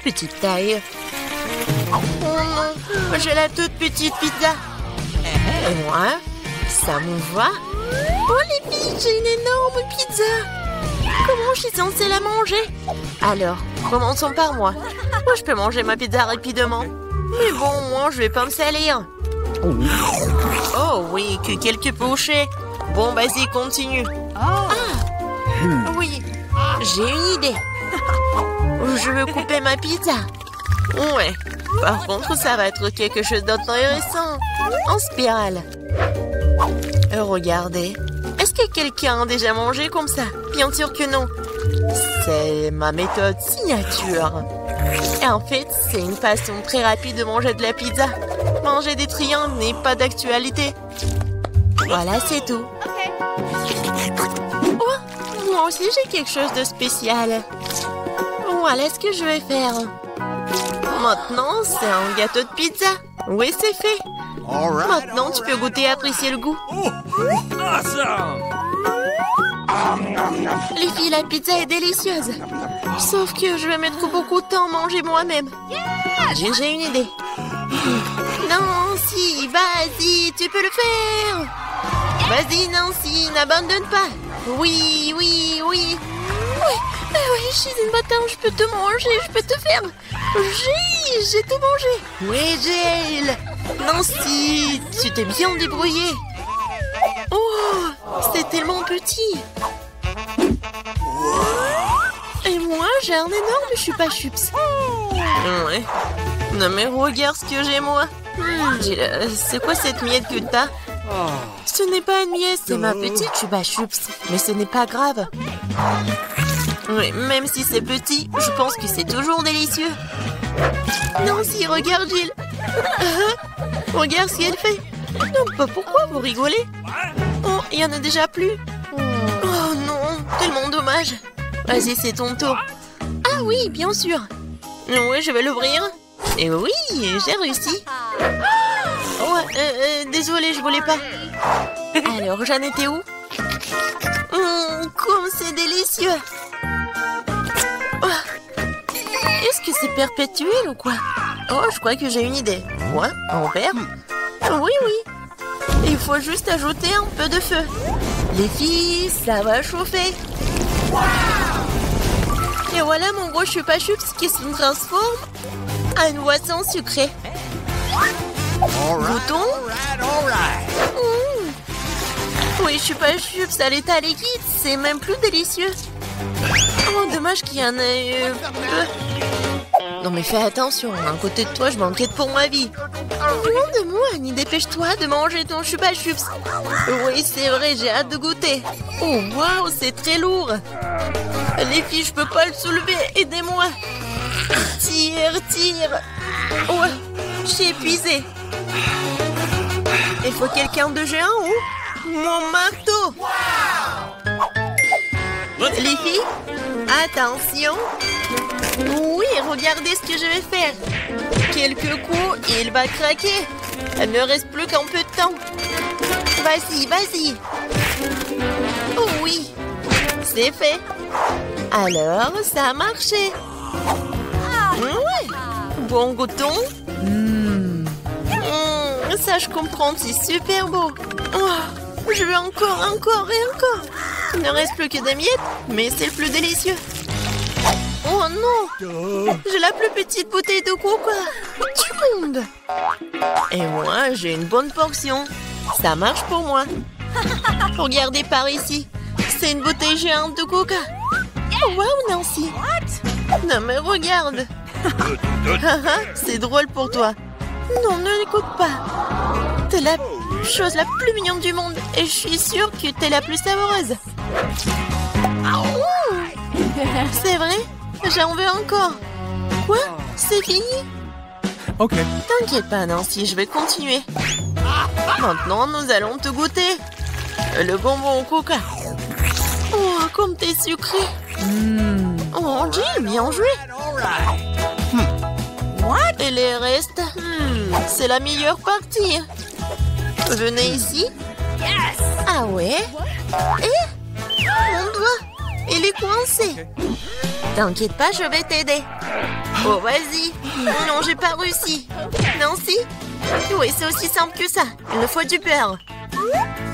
petite taille. Oh non, j'ai la toute petite pizza. Et moi, ça me va. Oh les filles, j'ai une énorme pizza. Comment je suis censée la manger? Alors, commençons par moi. Moi, je peux manger ma pizza rapidement. Mais bon, moi, je vais pas me salir. Oh oui, que quelques bouchées. Bon, vas-y, continue. Ah, oui, j'ai une idée. Je veux couper ma pizza. Ouais, par contre, ça va être quelque chose d'intéressant. En spirale. Regardez. Est-ce que quelqu'un a déjà mangé comme ça? Bien sûr que non. C'est ma méthode signature. Et en fait, c'est une façon très rapide de manger de la pizza. Manger des triangles n'est pas d'actualité. Voilà, c'est tout. Oh, moi aussi, j'ai quelque chose de spécial. Voilà ce que je vais faire. Maintenant, c'est un gâteau de pizza. Oui, c'est fait. Maintenant, tu peux goûter et apprécier le goût. Les filles, la pizza est délicieuse. Sauf que je vais mettre beaucoup de temps à manger moi-même. J'ai une idée. Nancy, vas-y, tu peux le faire. Vas-y, Nancy, n'abandonne pas. Oui, oui, oui. Oui, je suis une bâtarde, je peux te manger, je peux te faire. J'ai tout mangé. Oui, Jill. Nancy, tu t'es bien débrouillée. Oh, c'est tellement petit. Et moi, j'ai un énorme chupa-chups. Ouais. Non mais regarde ce que j'ai moi. C'est quoi cette miette que t'as? Ce n'est pas une miette, c'est ma petite chupa-chups. Mais ce n'est pas grave. Oui, même si c'est petit, je pense que c'est toujours délicieux. Nancy, regarde Jill. Regarde ce qu'elle fait. Non, pourquoi vous rigolez? Oh, il y en a déjà plus. Oh non, tellement dommage. Vas-y, c'est ton tour. Ah oui, bien sûr. Oui, je vais l'ouvrir. Et oui, j'ai réussi. Oh, désolée, je voulais pas. Alors, j'en étais où? Comme c'est délicieux. Oh. Est-ce que c'est perpétuel ou quoi? Oh, je crois que j'ai une idée. Quoi? En verre? Oui, oui. Il faut juste ajouter un peu de feu. Les filles, ça va chauffer. Et voilà mon gros chupa-chups qui se transforme en une boisson sucrée. Goûtons. Oui, chupa-chups à l'état liquide, c'est même plus délicieux. Oh, dommage qu'il y en ait peu. Non mais fais attention, à côté de toi, je m'inquiète pour ma vie. Loin de moi, Annie, dépêche-toi de manger ton chupa-chups. Oui, c'est vrai, j'ai hâte de goûter. Oh, waouh, c'est très lourd. Les filles, je peux pas le soulever, aidez-moi. Tire. Oh, je suis épuisée. Il faut quelqu'un de géant ou mon marteau. Les filles, attention. Oui, regardez ce que je vais faire. Quelques coups et il va craquer. Il ne reste plus qu'un peu de temps. Vas-y. Oh oui, c'est fait. Alors, ça a marché. Ouais. Bon, goûtons. Ça, je comprends, c'est super beau. Oh, je veux encore. Il ne reste plus que des miettes, mais c'est le plus délicieux. Oh non! J'ai la plus petite bouteille de coca du monde. Et moi, j'ai une bonne portion. Ça marche pour moi. Regardez par ici. C'est une bouteille géante de coca. Oh, wow, Nancy. Non, mais regarde. C'est drôle pour toi. Non, ne l'écoute pas. T'es la chose la plus mignonne du monde. Et je suis sûre que t'es la plus savoureuse. C'est vrai? J'en veux encore. Quoi? C'est fini? Ok. T'inquiète pas, Nancy, je vais continuer. Maintenant, nous allons te goûter. Le bonbon au coca. Oh, comme t'es sucré. Oh, Jill, bien joué. Et les restes? C'est la meilleure partie. Venez ici. Ah ouais? Et mon doigt, il est coincé. T'inquiète pas, je vais t'aider. Oh, vas-y. Non, j'ai pas réussi. Nancy? Oui, c'est aussi simple que ça. Il me faut du beurre.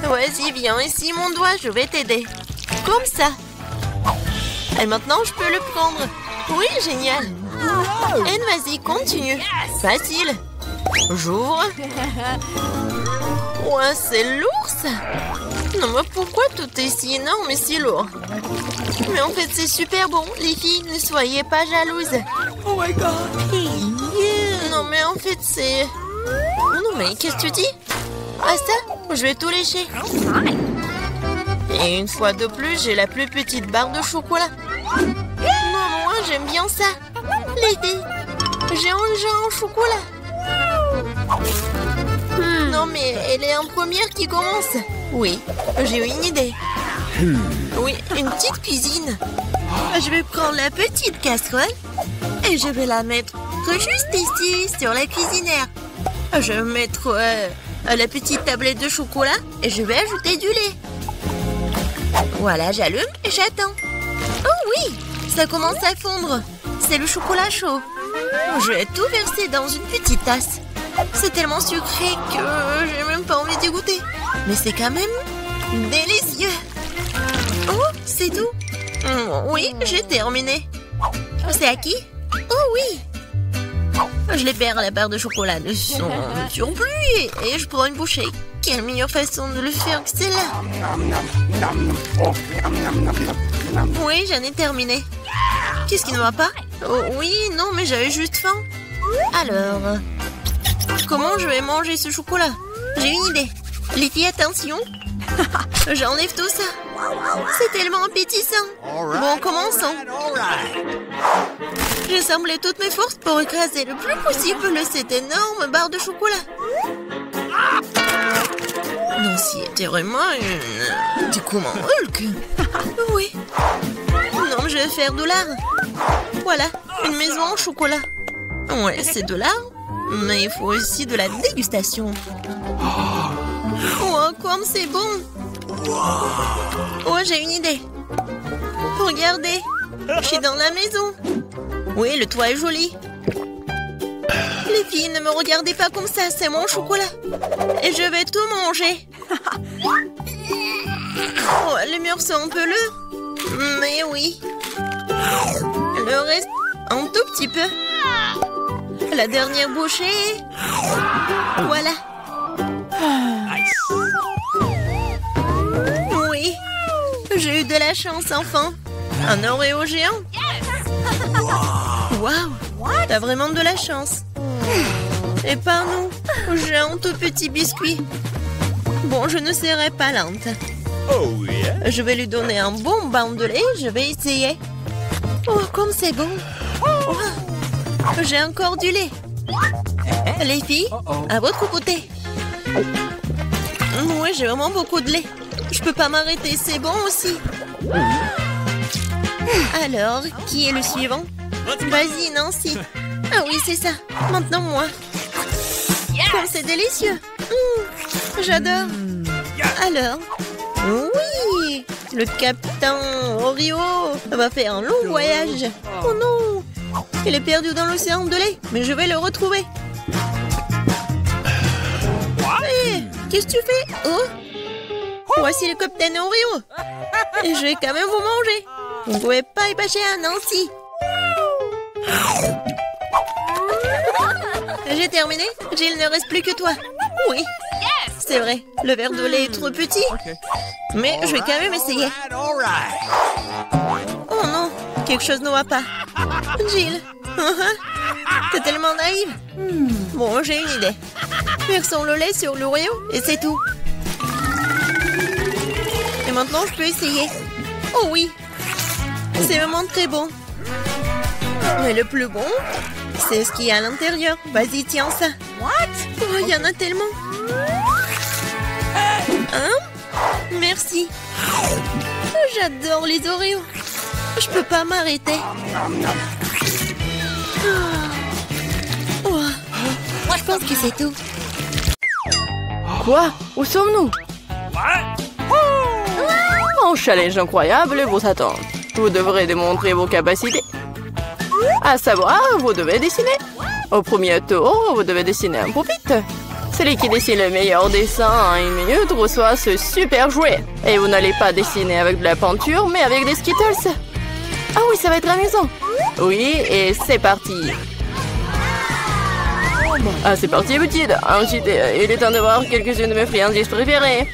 Vas-y, viens ici, mon doigt, je vais t'aider. Comme ça. Et maintenant, je peux le prendre. Oui, génial. Et vas-y, continue. Facile. J'ouvre. Ouais, c'est lourd, ça. Non, mais pourquoi tout est si énorme et si lourd? Mais en fait, c'est super bon. Les filles, ne soyez pas jalouses. Oh my god. Non, mais en fait, c'est... Non, mais qu'est-ce que tu dis? Ah, ça? Je vais tout lécher. Et une fois de plus, j'ai la plus petite barre de chocolat. Non, moi, j'aime bien ça. Les filles, j'ai un chocolat. Non, mais elle est en première qui commence. Oui, j'ai une idée. Oui, une petite cuisine. Je vais prendre la petite casserole et je vais la mettre juste ici, sur la cuisinière. Je vais mettre la petite tablette de chocolat et je vais ajouter du lait. Voilà, j'allume et j'attends. Oh oui, ça commence à fondre. C'est le chocolat chaud. Je vais tout verser dans une petite tasse. C'est tellement sucré que j'ai même pas envie d'y goûter. Mais c'est quand même délicieux. Oh, c'est tout. Oui, j'ai terminé. C'est à qui? Oh oui. Je libère la barre de chocolat de son surplus et je prends une bouchée. Quelle meilleure façon de le faire que celle-là? Oui, j'en ai terminé. Qu'est-ce qui ne va pas? Oh, oui, non, mais j'avais juste faim. Alors, comment je vais manger ce chocolat? J'ai une idée. Les filles, attention. J'enlève tout ça. C'est tellement appétissant. Bon, commençons. J'ai semblé toutes mes forces pour écraser le plus possible cette énorme barre de chocolat. Nancy était vraiment une... Du coup, mon Hulk. Oui. Non, je vais faire de l'art. Voilà, une maison en chocolat. Ouais, c'est de l'art, mais il faut aussi de la dégustation. Oh, comme c'est bon. Oh, j'ai une idée. Regardez, je suis dans la maison. Oui, le toit est joli. Les filles, ne me regardez pas comme ça, c'est mon chocolat. Et je vais tout manger. Oh, les murs sont un peu lourds. Mais oui. Le reste, un tout petit peu. La dernière bouchée. Voilà. Oui. J'ai eu de la chance, enfin. Un Oreo géant. Waouh. T'as vraiment de la chance. Et pas nous. J'ai un tout petit biscuit. Bon, je ne serai pas lente. Je vais lui donner un bon bain de lait. Je vais essayer. Oh, comme c'est bon. Oh, j'ai encore du lait. Les filles, à votre côté. Oui, j'ai vraiment beaucoup de lait. Je peux pas m'arrêter, c'est bon aussi. Alors, qui est le suivant? Vas-y, Nancy. Ah oui, c'est ça. Maintenant, moi. Comme c'est délicieux. J'adore. Alors, oui, le capitaine Oreo va faire un long voyage. Oh non, il est perdu dans l'océan de lait, mais je vais le retrouver. Hé, qu'est-ce que tu fais? Oh, voici le capitaine Oreo. Et je vais quand même vous manger. Vous ne pouvez pas y bâcher à Nancy. J'ai terminé. Jill, ne reste plus que toi. Oui. C'est vrai, le verre de lait est trop petit. Mais je vais quand même essayer. Oh non, quelque chose ne va pas. Jill, t'es tellement naïve. Bon, j'ai une idée. Versons le lait sur l'Oreo et c'est tout. Et maintenant, je peux essayer. Oh oui, c'est vraiment très bon. Mais le plus bon, c'est ce qu'il y a à l'intérieur. Vas-y, tiens ça. Oh, il y en a tellement. Hein? Merci. J'adore les Oreos. Je peux pas m'arrêter. Oh. Je pense que c'est tout. Quoi? Où sommes-nous? Un challenge incroyable vous attend. Vous devrez démontrer vos capacités. À savoir, vous devez dessiner. Au premier tour, vous devez dessiner un pupitre. Celui qui dessine le meilleur dessin en 1 minute reçoit ce super jouet. Et vous n'allez pas dessiner avec de la peinture, mais avec des Skittles. Ah oui, ça va être amusant. Oui, et c'est parti. Ah, c'est parti, petite. Ensuite, il est temps de voir quelques-unes de mes friandises préférées.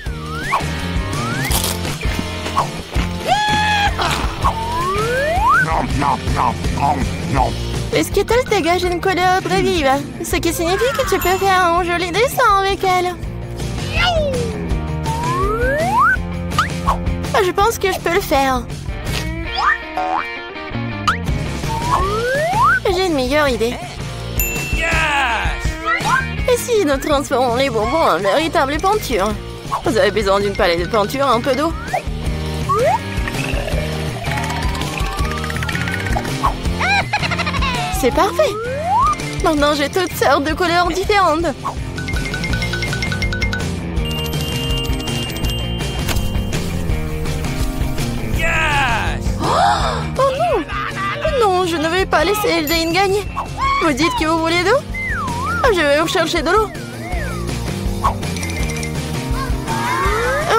Les Skittles dégagent une couleur très vive, ce qui signifie que tu peux faire un joli dessin avec elles. Je pense que je peux le faire. J'ai une meilleure idée. Et si nous transformons les bonbons en véritable peinture? Vous avez besoin d'une palette de peinture, un peu d'eau. C'est parfait. Maintenant, j'ai toutes sortes de couleurs différentes. Oh non! Non, je ne vais pas laisser Jane gagner. Vous dites que vous voulez d'eau? Je vais vous chercher de l'eau.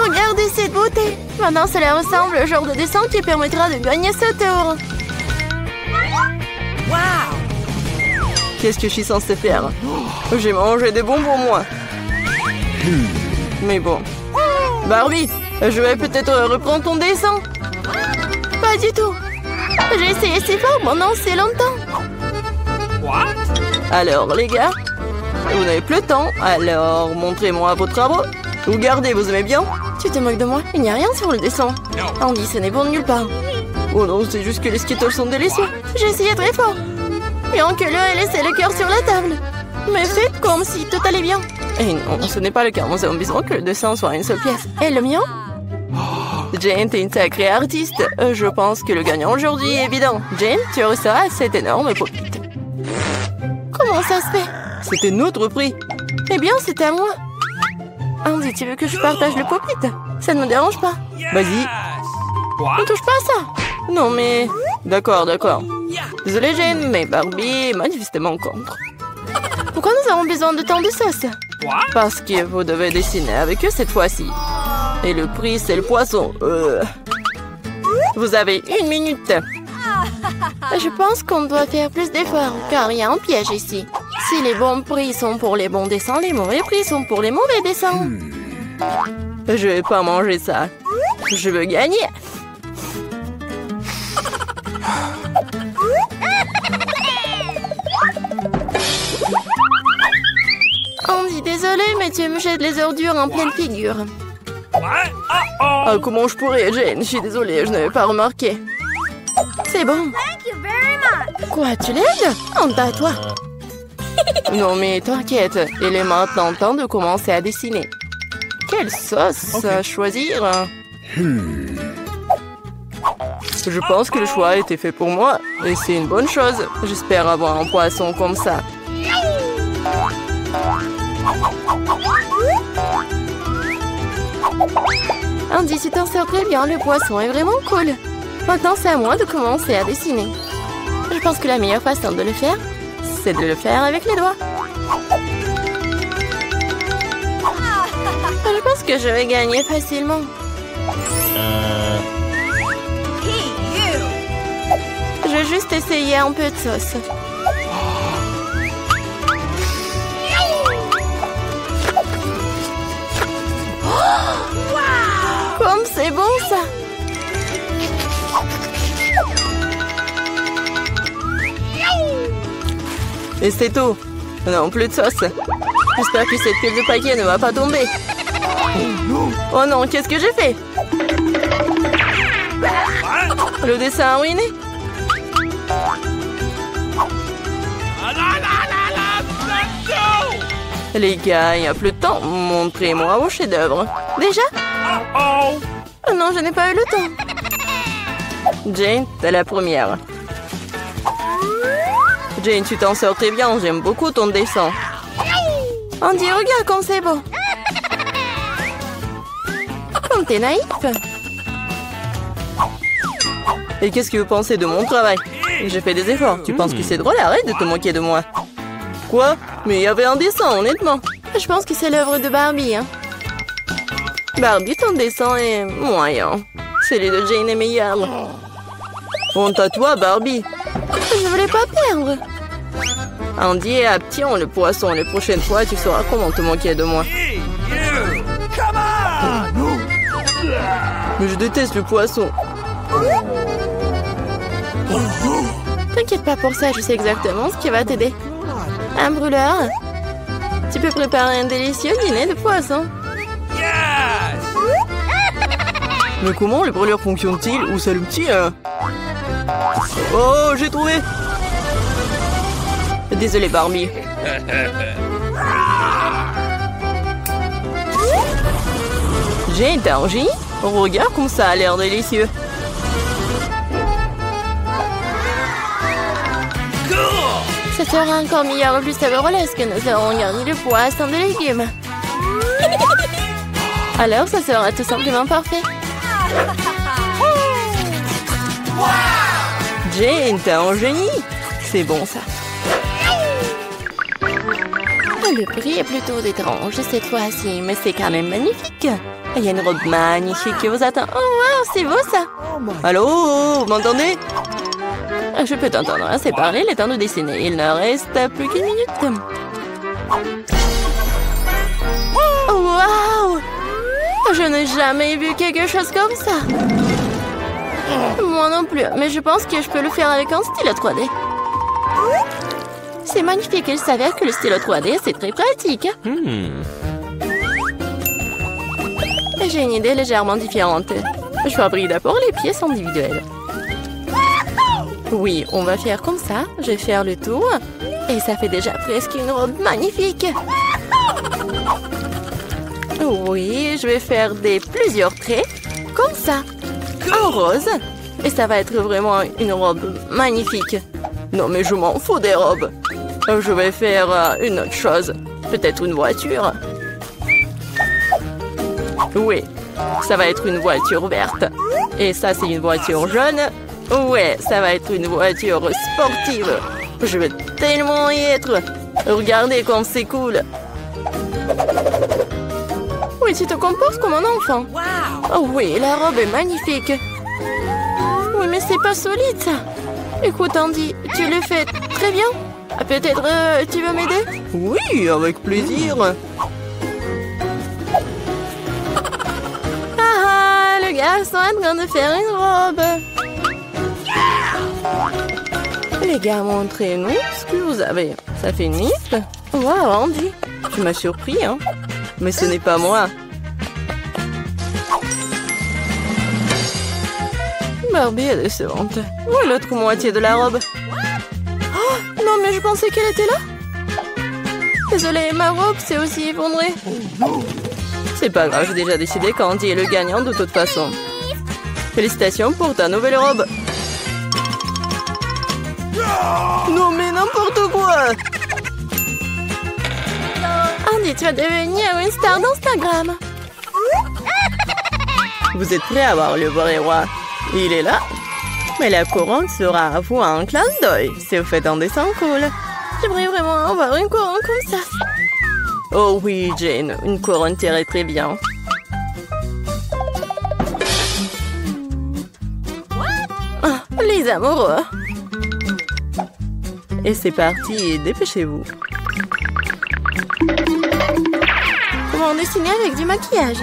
Regardez cette beauté. Maintenant, cela ressemble au genre de dessin qui permettra de gagner ce tour. Qu'est-ce que je suis censée faire? J'ai mangé des bonbons, moi. Mais bon. Barbie, je vais peut-être reprendre ton dessin. Pas du tout. J'ai essayé si fort pendant si longtemps. Alors, les gars, vous n'avez plus le temps, alors montrez-moi vos travaux. Vous gardez, vous aimez bien? Tu te moques de moi? Il n'y a rien sur le dessin. Andy, ce n'est bon de nulle part. Oh non, c'est juste que les Skittles sont délicieux. J'ai essayé très fort. Bien que l'heure ait laissé le cœur sur la table. Mais faites comme si tout allait bien. Et non, ce n'est pas le cas. Nous avons besoin que le dessin soit une seule pièce. Et le mien? Jane, t'es une sacrée artiste. Je pense que le gagnant aujourd'hui est évident. Jane, tu reçois cet énorme pupitre. Comment ça se fait? C'était notre prix. Eh bien, c'était à moi. Andy, tu veux que je partage le pupitre? Ça ne me dérange pas. Vas-y. Ne touche pas à ça. Non, mais... D'accord. Désolée, Jane, mais Barbie est manifestement contre. Pourquoi nous avons besoin de tant de sauce? Parce que vous devez dessiner avec eux cette fois-ci. Et le prix, c'est le poisson. Vous avez 1 minute. Je pense qu'on doit faire plus d'efforts, car il y a un piège ici. Si les bons prix sont pour les bons dessins, les mauvais prix sont pour les mauvais dessins. Je vais pas manger ça. Je veux gagner. Andy, désolé, mais tu me jettes les ordures en pleine figure. Ah, comment je pourrais, Jane? Je suis désolée, je n'avais pas remarqué. C'est bon. Quoi, tu l'aides? Honte à toi. Non, mais t'inquiète, il est maintenant temps de commencer à dessiner. Quelle sauce choisir? Je pense que le choix a été fait pour moi, et c'est une bonne chose. J'espère avoir un poisson comme ça. Andy, tu t'en sors très bien, le poisson est vraiment cool. Maintenant, c'est à moi de commencer à dessiner. Je pense que la meilleure façon de le faire, c'est de le faire avec les doigts. Je pense que je vais gagner facilement. Je vais juste essayer un peu de sauce. Comme c'est bon ça! Et c'est tout. Non, plus de sauce. J'espère que cette pile de paquets ne va pas tomber. Oh non, qu'est-ce que j'ai fait? Le dessin a ruiné. Les gars, il n'y a plus de temps. Montrez-moi vos chefs-d'œuvre. Déjà? Oh non, je n'ai pas eu le temps. Jane, t'es la première. Jane, tu t'en sors très bien. J'aime beaucoup ton dessin. Andy, regarde comme c'est beau. Comme t'es naïf. Et qu'est-ce que vous pensez de mon travail? J'ai fait des efforts. Tu penses que c'est drôle? Arrête de te moquer de moi. Quoi? Mais il y avait un dessin, honnêtement. Je pense que c'est l'œuvre de Barbie, hein. Barbie, ton dessin est moyen. Celui de Jane est meilleur. Honte à toi, Barbie. Je voulais pas perdre. Andy et Apti ont le poisson. Les prochaines fois, tu sauras comment te moquer de moi. Mais je déteste le poisson. T'inquiète pas pour ça, je sais exactement ce qui va t'aider. Un brûleur. Tu peux préparer un délicieux dîner de poisson. Mais comment les brûleurs fonctionnent-ils? Où c'est le petit, hein? Oh, j'ai trouvé! Désolé, Barbie. J'ai été en génie. Regarde comme ça a l'air délicieux. Ça sera encore meilleur plus savoureux lorsque nous aurons garni le poisson de légumes. Alors, ça sera tout simplement parfait. Jane, t'es un génie. C'est bon, ça. Le prix est plutôt étrange cette fois-ci, mais c'est quand même magnifique. Il y a une robe magnifique qui vous attend. Oh, wow, c'est beau, ça. Allô, vous m'entendez? Je peux t'entendre, hein, c'est parler, le temps de dessiner. Il ne reste plus qu'une minute. Oh, wow! Je n'ai jamais vu quelque chose comme ça. Moi non plus, mais je pense que je peux le faire avec un stylo 3D. C'est magnifique, il s'avère que le stylo 3D, c'est très pratique. J'ai une idée légèrement différente. Je fabrique d'abord les pièces individuelles. Oui, on va faire comme ça. Je vais faire le tour. Et ça fait déjà presque une robe magnifique. Oui, je vais faire plusieurs traits. Comme ça. En rose. Et ça va être vraiment une robe magnifique. Non, mais je m'en fous des robes. Je vais faire une autre chose. Peut-être une voiture. Oui, ça va être une voiture verte. Et ça, c'est une voiture jaune. Ouais, ça va être une voiture sportive. Je vais tellement y être. Regardez comme c'est cool. Oui, tu te comportes comme un enfant. Oh oui, la robe est magnifique. Oui, mais c'est pas solide, ça. Écoute, Andy, tu le fais très bien. Peut-être tu veux m'aider? Oui, avec plaisir. Ah, le garçon est en train de faire une robe. Les gars, montrez-nous ce que vous avez. Ça fait une liste. Wow, Andy, tu m'as surpris, hein? Mais ce n'est pas moi. Barbie est décevante. Où est l'autre moitié de la robe? Oh, non, mais je pensais qu'elle était là. Désolée, ma robe s'est aussi effondrée. C'est pas grave, j'ai déjà décidé qu'Andy est le gagnant de toute façon. Félicitations pour ta nouvelle robe. Non, mais n'importe quoi. Andy, tu vas devenir une star d'Instagram. Vous êtes prêts à voir le vrai roi? Il est là. Mais la couronne sera à vous en clin d'œil. Si vous faites un dessin cool. J'aimerais vraiment avoir une couronne comme ça. Oh oui, Jane, une couronne t'irait très bien. Ah, les amoureux. Et c'est parti, dépêchez-vous. Comment dessiner avec du maquillage?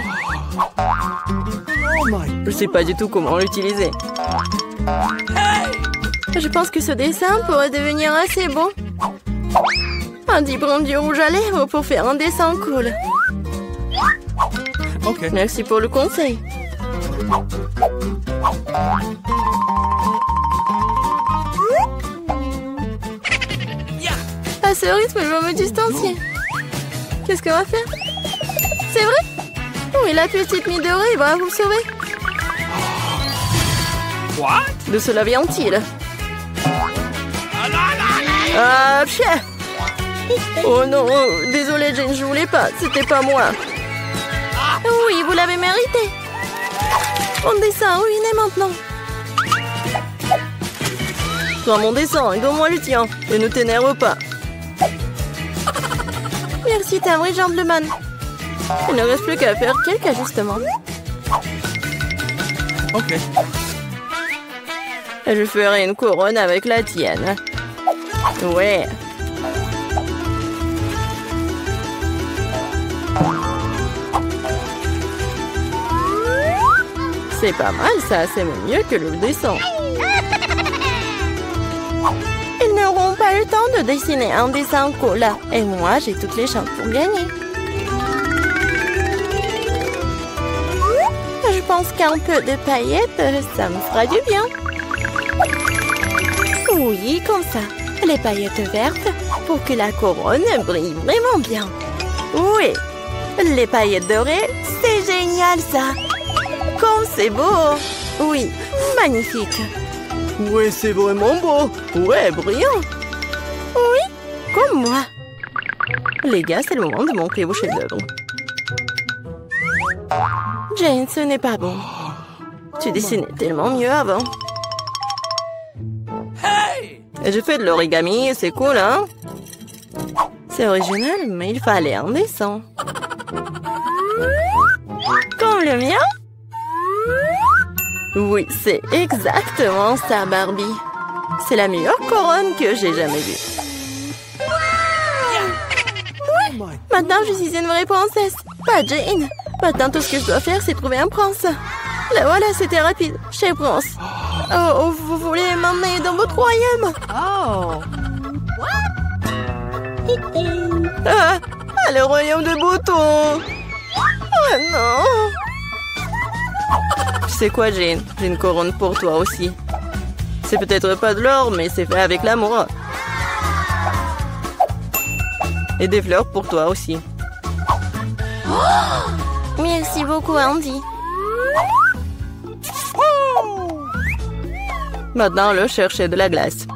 Je sais pas du tout comment l'utiliser. Je pense que ce dessin pourrait devenir assez bon. Andy prend du rouge à lèvres pour faire un dessin cool. Okay. Merci pour le conseil. À ce rythme, je vais me distancier. Qu'est-ce qu'on va faire? C'est vrai? Oui, la petite Midori va vous sauver. What? De cela vient-il? Ah, chien! Oh non, désolé Jane, je voulais pas, c'était pas moi. Oui, vous l'avez mérité. On dessin ruiné maintenant. Prends mon dessin et donne-moi le tien. Et ne t'énerve pas. Merci, t'es un vrai gentleman. Il ne reste plus qu'à faire quelques ajustements. Ok. Je ferai une couronne avec la tienne. Ouais. C'est pas mal ça, c'est mieux que le dessin. Ils n'auront pas le temps de dessiner un dessin cool. Et moi, j'ai toutes les chances pour gagner. Je pense qu'un peu de paillettes, ça me fera du bien. Oui, comme ça. Les paillettes vertes pour que la couronne brille vraiment bien. Oui, les paillettes dorées, c'est génial ça. Comme c'est beau. Oui, magnifique. Ouais, c'est vraiment beau. Ouais, brillant. Oui, comme moi. Les gars, c'est le moment de montrer vos chefs-d'œuvre. Jane, ce n'est pas bon. Tu dessinais tellement mieux avant. Et je fais de l'origami, c'est cool, hein? C'est original, mais il fallait un dessin. Comme le mien? Oui, c'est exactement ça, Barbie. C'est la meilleure couronne que j'ai jamais vue. Oui, maintenant je suis une vraie princesse, pas Jane. Maintenant, tout ce que je dois faire, c'est trouver un prince. Là, voilà, c'était rapide. Chez Prince. Oh, vous voulez m'emmener dans votre royaume? Oh. Ah, le royaume de Bouton. Oh non. Tu sais quoi, Jane? J'ai une couronne pour toi aussi. C'est peut-être pas de l'or, mais c'est fait avec l'amour. Et des fleurs pour toi aussi. Oh, merci beaucoup, Andy. Maintenant, le chercher de la glace.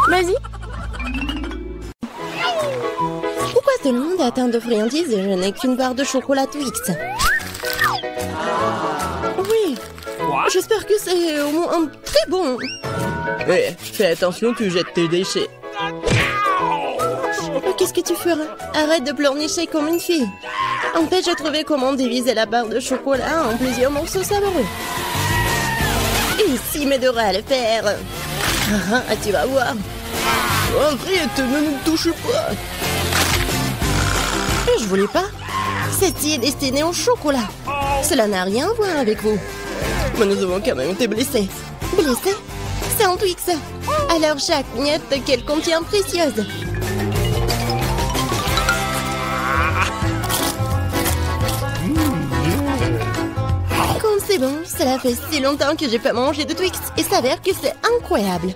Vas-y. Pourquoi tout le monde est atteint de friandises et je n'ai qu'une barre de chocolat Twix? Oui. J'espère que c'est au moins très bon. Hé, fais attention, tu jettes tes déchets. Qu'est-ce que tu feras? Arrête de pleurnicher comme une fille. Empêche de trouver comment diviser la barre de chocolat en plusieurs morceaux savoureux. Ici m'aidera à le faire. Ah, tu vas voir. Arrête, ne nous touche pas. Je voulais pas. Ceci est destiné au chocolat. Cela n'a rien à voir avec vous. Mais nous avons quand même été blessés. Blessés? C'est un Twix. Alors chaque miette qu'elle contient précieuse. Comme c'est bon, cela fait si longtemps que j'ai pas mangé de Twix et s'avère que c'est incroyable.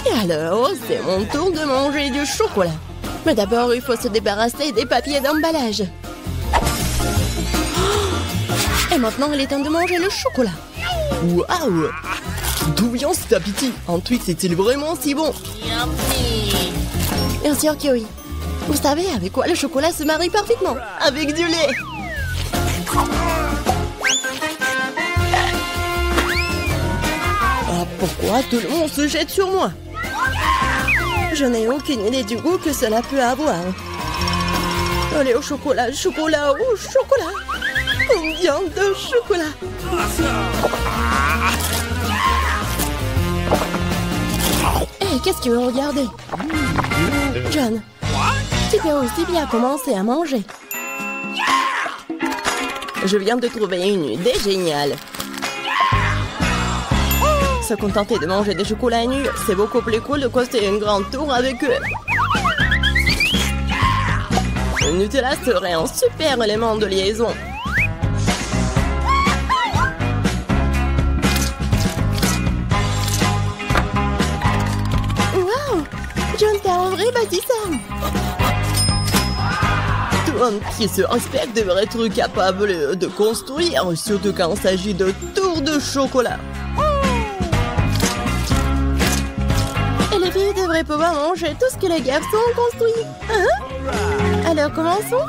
Et alors, c'est mon tour de manger du chocolat. Mais d'abord, il faut se débarrasser des papiers d'emballage. Et maintenant, il est temps de manger le chocolat. Waouh! D'où vient cet appétit? Un Twix est-il vraiment si bon? Bien sûr que oui. Vous savez avec quoi le chocolat se marie parfaitement? Avec du lait! Ah, pourquoi tout le monde se jette sur moi? Je n'ai aucune idée du goût que cela peut avoir. Allez, au chocolat, chocolat, au chocolat! Combien de chocolat? Hé, qu'est-ce que vous regardez? John, tu peux aussi bien commencer à manger. Je viens de trouver une idée géniale. Se contenter de manger des chocolats nus, c'est beaucoup plus cool de construire une grande tour avec eux. Le Nutella serait un super élément de liaison. Wow! John, t'es un vrai bâtisseur! Tout homme qui se respecte devrait être capable de construire, surtout quand il s'agit de tours de chocolat. Et les filles devraient pouvoir manger tout ce que les garçons ont construit. Hein? Alors commençons.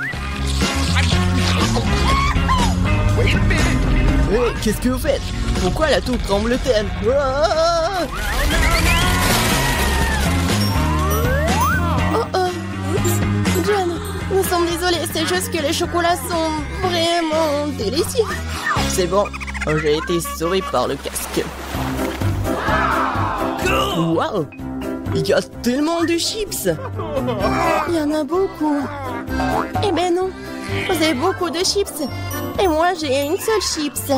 Hé, qu'est-ce que vous faites? Pourquoi la tour tremble-t-elle? Ah! Oh oh. Oups. John, nous sommes désolés, c'est juste que les chocolats sont vraiment délicieux. C'est bon, j'ai été sauvé par le casque. Waouh! Il y a tellement de chips! Il y en a beaucoup. Eh ben non, vous avez beaucoup de chips. Et moi, j'ai une seule chips.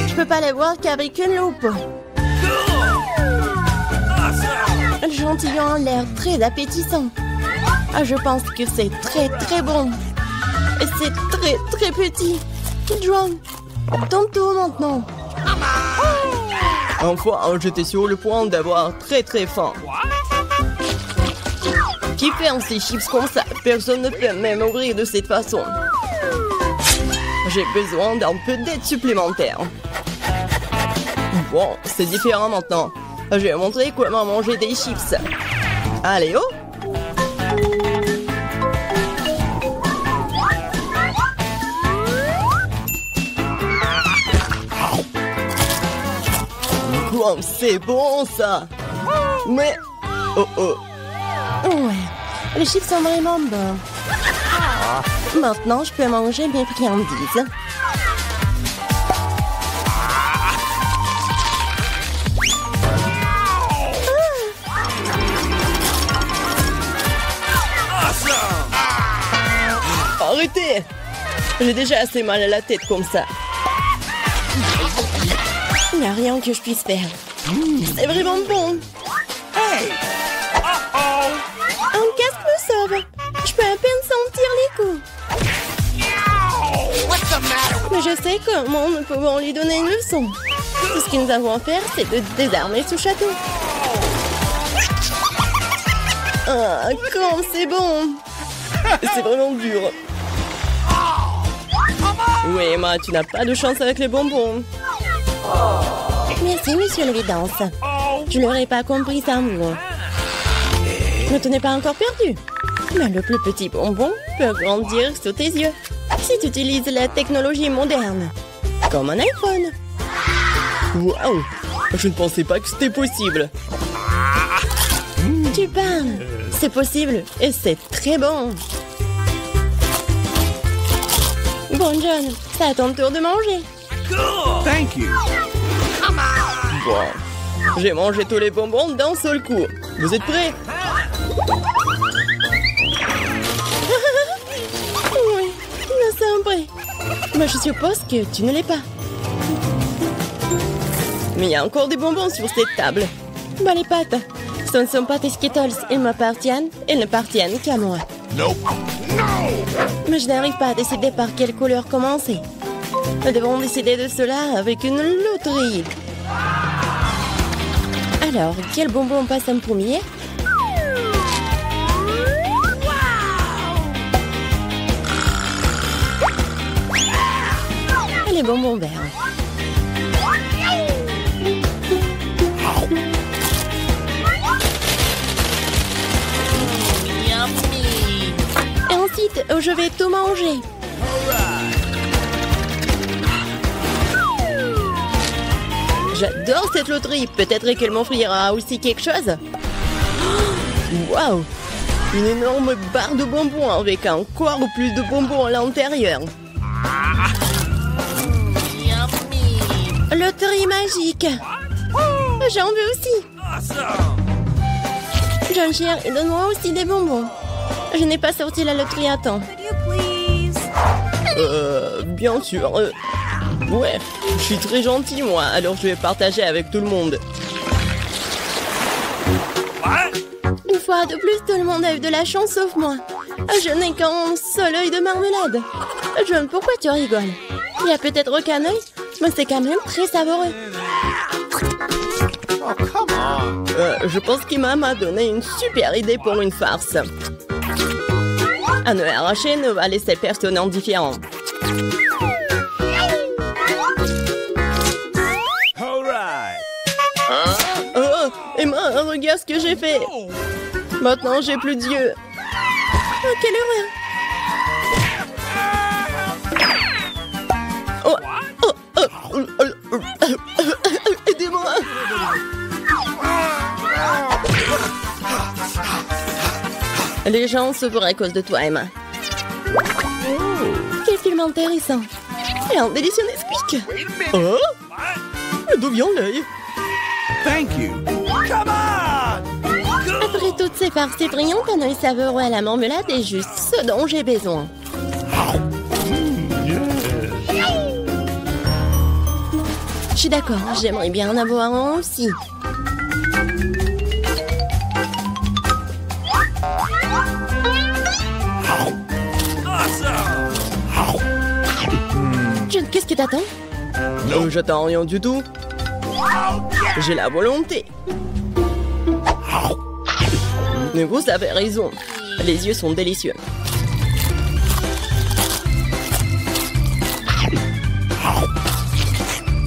Je peux pas les voir qu'avec une loupe. Le chantillon a l'air très appétissant. Je pense que c'est très très bon. Et c'est très très petit. John, ton tour maintenant. Enfin, j'étais sur le point d'avoir très très faim. Qui fait ces chips comme ça? Personne ne peut même ouvrir de cette façon. J'ai besoin d'un peu d'aide supplémentaire. Bon, c'est différent maintenant. Je vais montrer comment manger des chips. Allez, oh! Wow, c'est bon ça! Mais... Oh oh! Ouais, les chips sont vraiment bons. Maintenant, je peux manger mes friandises. Arrêtez! J'ai déjà assez mal à la tête comme ça. Il n'y a rien que je puisse faire. C'est vraiment bon. Un casque me sauve. Je peux à peine sentir les coups. Mais je sais comment nous pouvons lui donner une leçon. Tout ce que nous avons à faire, c'est de désarmer ce château. Ah, comme c'est bon. C'est vraiment dur. Oui, Emma, tu n'as pas de chance avec les bonbons. Merci, monsieur le Vidance. Je l'aurais pas compris sans vous. Ne t'en pas encore perdu. Mais le plus petit bonbon peut grandir sous tes yeux si tu utilises la technologie moderne, comme un iPhone. Waouh! Je ne pensais pas que c'était possible. Tu parles. C'est possible et c'est très bon. Bon, John, c'est à ton tour de manger. Thank you. Bon, j'ai mangé tous les bonbons d'un seul coup. Vous êtes prêts? Oui, nous sommes prêts. Mais je suppose que tu ne l'es pas. Mais il y a encore des bonbons sur cette table. Bah les pattes, ce ne sont pas tes Skittles. Ils m'appartiennent. Ils n'appartiennent qu'à moi. Nope. No. Mais je n'arrive pas à décider par quelle couleur commencer. Nous devons décider de cela avec une loterie. Alors, quel bonbon passe en premier? Les bonbons verts. Et ensuite, je vais tout manger. J'adore cette loterie. Peut-être qu'elle m'offrira aussi quelque chose. Waouh! Une énorme barre de bonbons avec encore plus de bonbons à l'intérieur. Loterie magique. J'en veux aussi. John Cher, donne-moi aussi des bonbons. Je n'ai pas sorti la loterie à temps. Bien sûr. Ouais, je suis très gentil, moi, alors je vais partager avec tout le monde. Une fois de plus, tout le monde a eu de la chance sauf moi. Je n'ai qu'un seul œil de marmelade. John, pourquoi tu rigoles? Il y a peut-être aucun œil, mais c'est quand même très savoureux. Oh, come on. Je pense qu'Emma m'a donné une super idée pour une farce. Un œil arraché ne va laisser personne indifférent. Oh, Emma, regarde ce que j'ai fait. Maintenant, j'ai plus d'yeux. Oh, quelle horreur! Oh, Aidez-moi! Les gens se feraient à cause de toi, Emma. Quel film intéressant! Et un délicieux Nesquik! Oh! D'où vient l'œil? Thank you. Come on! Après toutes ces farces effrayantes, un œil savoureux à la marmelade est juste ce dont j'ai besoin. Je suis d'accord, j'aimerais bien en avoir un aussi. John, qu'est-ce que t'attends? J'attends rien du tout. J'ai la volonté. Mais vous avez raison. Les yeux sont délicieux.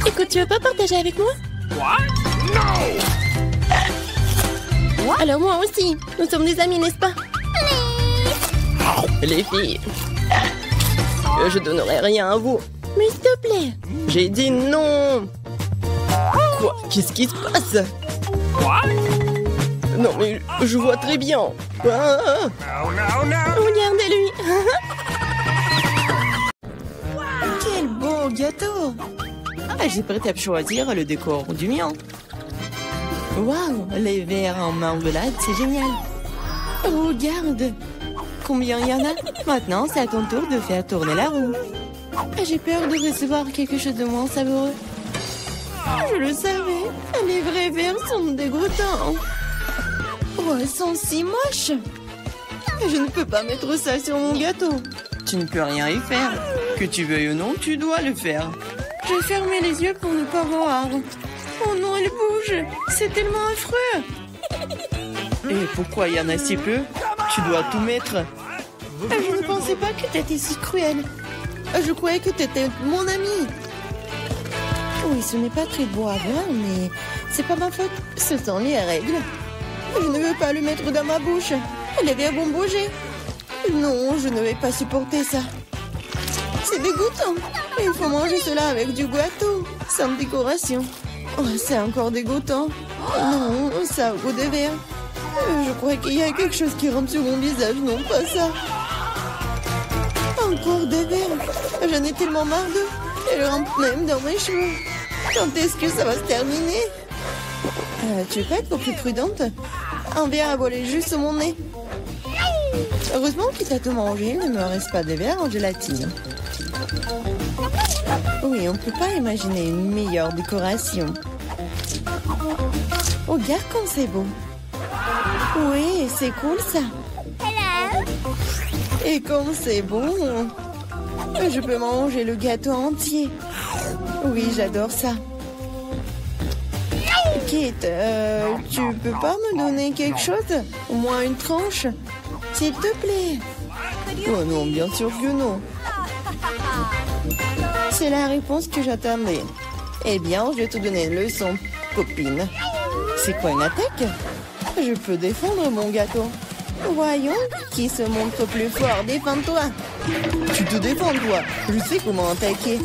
Écoute, tu veux pas partager avec moi? Alors moi aussi. Nous sommes des amis, n'est-ce pas? Les filles, je donnerai rien à vous. Mais s'il te plaît. J'ai dit non. Quoi? Qu'est-ce qui se passe? Non mais je vois très bien. Ah. Regardez-lui. Quel beau gâteau! Ah, j'ai prêt à choisir le décor du mien. Waouh, les verres en marmelade, c'est génial. Regarde, combien il y en a. Maintenant, c'est à ton tour de faire tourner la roue. Ah, j'ai peur de recevoir quelque chose de moins savoureux. Je le savais, les vrais verres sont dégoûtants. Oh, elles sont si moches. Je ne peux pas mettre ça sur mon gâteau. Tu ne peux rien y faire. Que tu veuilles ou non, tu dois le faire. J'ai fermé les yeux pour ne pas voir. Oh non, elle bouge. C'est tellement affreux. Et pourquoi il y en a si peu? Tu dois tout mettre. Je ne pensais pas que tu étais si cruel. Je croyais que tu étais mon ami. Oui, ce n'est pas très beau à voir, mais c'est pas ma faute. Ce sont les règles. Je ne veux pas le mettre dans ma bouche. Les verres vont bouger. Non, je ne vais pas supporter ça. C'est dégoûtant. Il faut manger cela avec du gâteau, sans décoration. Oh, c'est encore dégoûtant. Non, ça a goût de verre. Je crois qu'il y a quelque chose qui rentre sur mon visage, non pas ça. Encore des verres. J'en ai tellement marre d'eux. Elles rentrent même dans mes cheveux. Quand est-ce que ça va se terminer? Tu peux être plus prudente? Un verre a volé juste sur mon nez. Heureusement qu'il t'a tout mangé, il ne me reste pas de verre en gélatine. Oui, on ne peut pas imaginer une meilleure décoration. Regarde comme c'est beau. Oui, c'est cool ça. Et comme c'est bon, je peux manger le gâteau entier. Oui, j'adore ça. Kate, tu peux pas me donner quelque chose? Au moins une tranche? S'il te plaît. Oh non, bien sûr que non. C'est la réponse que j'attendais. Eh bien, je vais te donner une leçon, copine. C'est quoi une attaque? Je peux défendre mon gâteau. Voyons qui se montre plus fort. Défends-toi. Tu te défends, toi. Je sais comment attaquer.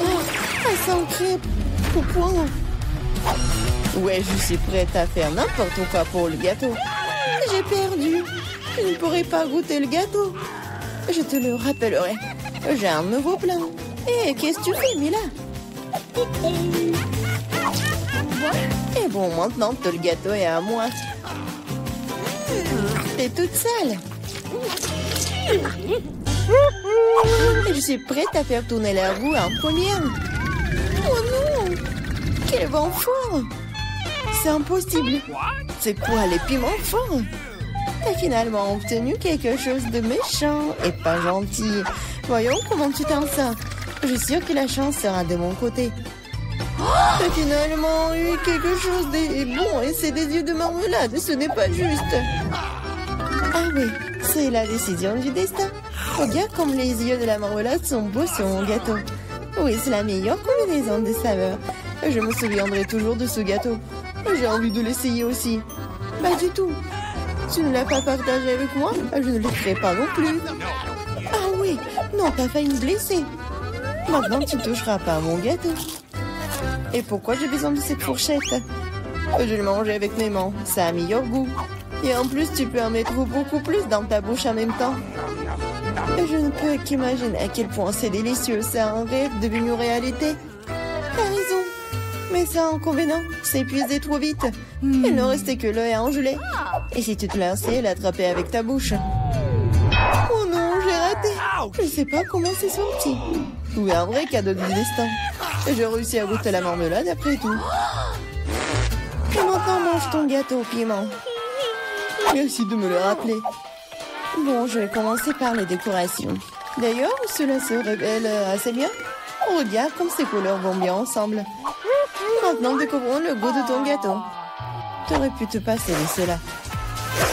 Oh, ça sent crêpe. Au point. Ouais, je suis prête à faire n'importe quoi pour le gâteau. J'ai perdu. Je ne pourrai pas goûter le gâteau. Je te le rappellerai. J'ai un nouveau plan. Hé, qu'est-ce que tu fais, Mila? Et bon, maintenant que le gâteau est à moi. T'es toute sale. Et je suis prête à faire tourner la roue en première. Oh non! Quel vent fort! C'est impossible. C'est quoi, les piments forts? T'as finalement obtenu quelque chose de méchant et pas gentil. Voyons comment tu t'en sors. Je suis sûre que la chance sera de mon côté. T'as finalement eu quelque chose de bon et c'est des yeux de marmelade. Ce n'est pas juste. Ah oui, c'est la décision du destin. Regarde comme les yeux de la marmelade sont beaux sur mon gâteau. Oui, c'est la meilleure combinaison de saveurs. Je me souviendrai toujours de ce gâteau. J'ai envie de l'essayer aussi. Pas du tout. Tu ne l'as pas partagé avec moi? Je ne le ferai pas non plus. Ah oui, non, t'as failli me blesser. Maintenant, tu ne toucheras pas à mon gâteau. Et pourquoi j'ai besoin de cette fourchette? Je vais le manger avec mes mains, ça a meilleur goût. Et en plus, tu peux en mettre beaucoup plus dans ta bouche en même temps. Et je ne peux qu'imaginer à quel point c'est délicieux, c'est un rêve devenu réalité. T'as raison. Mais ça a un inconvénient, c'est épuisé trop vite. Il ne restait que l'œil à engeler. Et si tu te lançais, l'attraper avec ta bouche. Oh non, j'ai raté. Je ne sais pas comment c'est sorti. Oui, un vrai cadeau du destin. Et j'ai réussi à goûter la marmelade après tout. Et maintenant, mange ton gâteau au piment. Merci de me le rappeler. Bon, je vais commencer par les décorations. D'ailleurs, cela se révèle assez bien. Regarde comme ces couleurs vont bien ensemble. Maintenant, découvrons le goût de ton gâteau. T'aurais pu te passer de cela.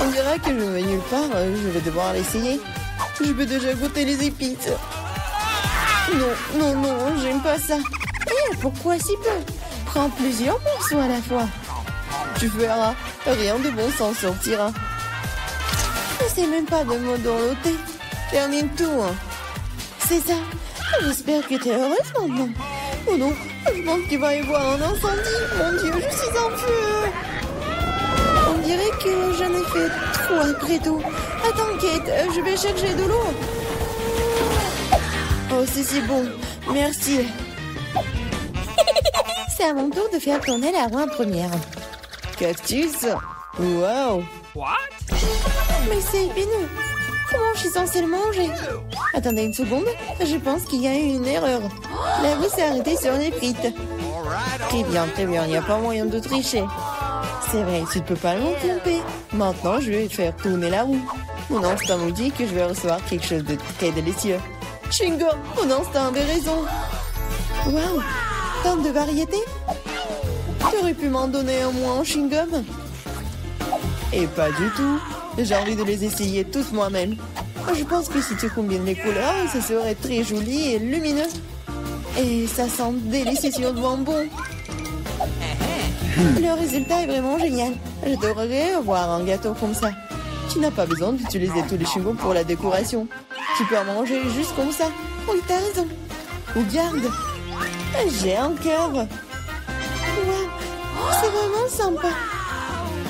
On dirait que je ne vais nulle part, je vais devoir l'essayer. Je peux déjà goûter les épices. Non, non, non, j'aime pas ça. Eh, pourquoi si peu? Prends plusieurs morceaux à la fois. Tu verras, rien de bon s'en sortira. N'essaie même pas de me dorloter. Termine tout. C'est ça. J'espère que tu es heureuse maintenant. Oh non, je pense qu'il va y avoir un incendie. Mon Dieu, je suis en feu. On dirait que j'en ai fait trop après tout. Attends, Kate, je vais chercher de l'eau. Oh, c'est bon. Merci. C'est à mon tour de faire tourner la roue en première. Cactus. Wow. Mais c'est épineux. Comment je suis censée le manger? Attendez une seconde. Je pense qu'il y a eu une erreur. La roue s'est arrêtée sur les frites. Très bien, très bien. Il n'y a pas moyen de tricher. C'est vrai, tu ne peux pas me tromper. Maintenant, je vais faire tourner la roue. Mon instinct me dit que je vais recevoir quelque chose de très délicieux. Chewing-gum, mon instinct avait raison. Waouh, tant de variétés. Tu aurais pu m'en donner un moins en chewing-gum? Et pas du tout. J'ai envie de les essayer tous moi-même. Je pense que si tu combines les couleurs, ce serait très joli et lumineux. Et ça sent délicieusement bon. Le résultat est vraiment génial. J'adorerais avoir un gâteau comme ça. Tu n'as pas besoin d'utiliser tous les chewing-gums pour la décoration. Tu peux en manger juste comme ça. Oui, t'as raison. Regarde. J'ai un cœur. Waouh. C'est vraiment sympa.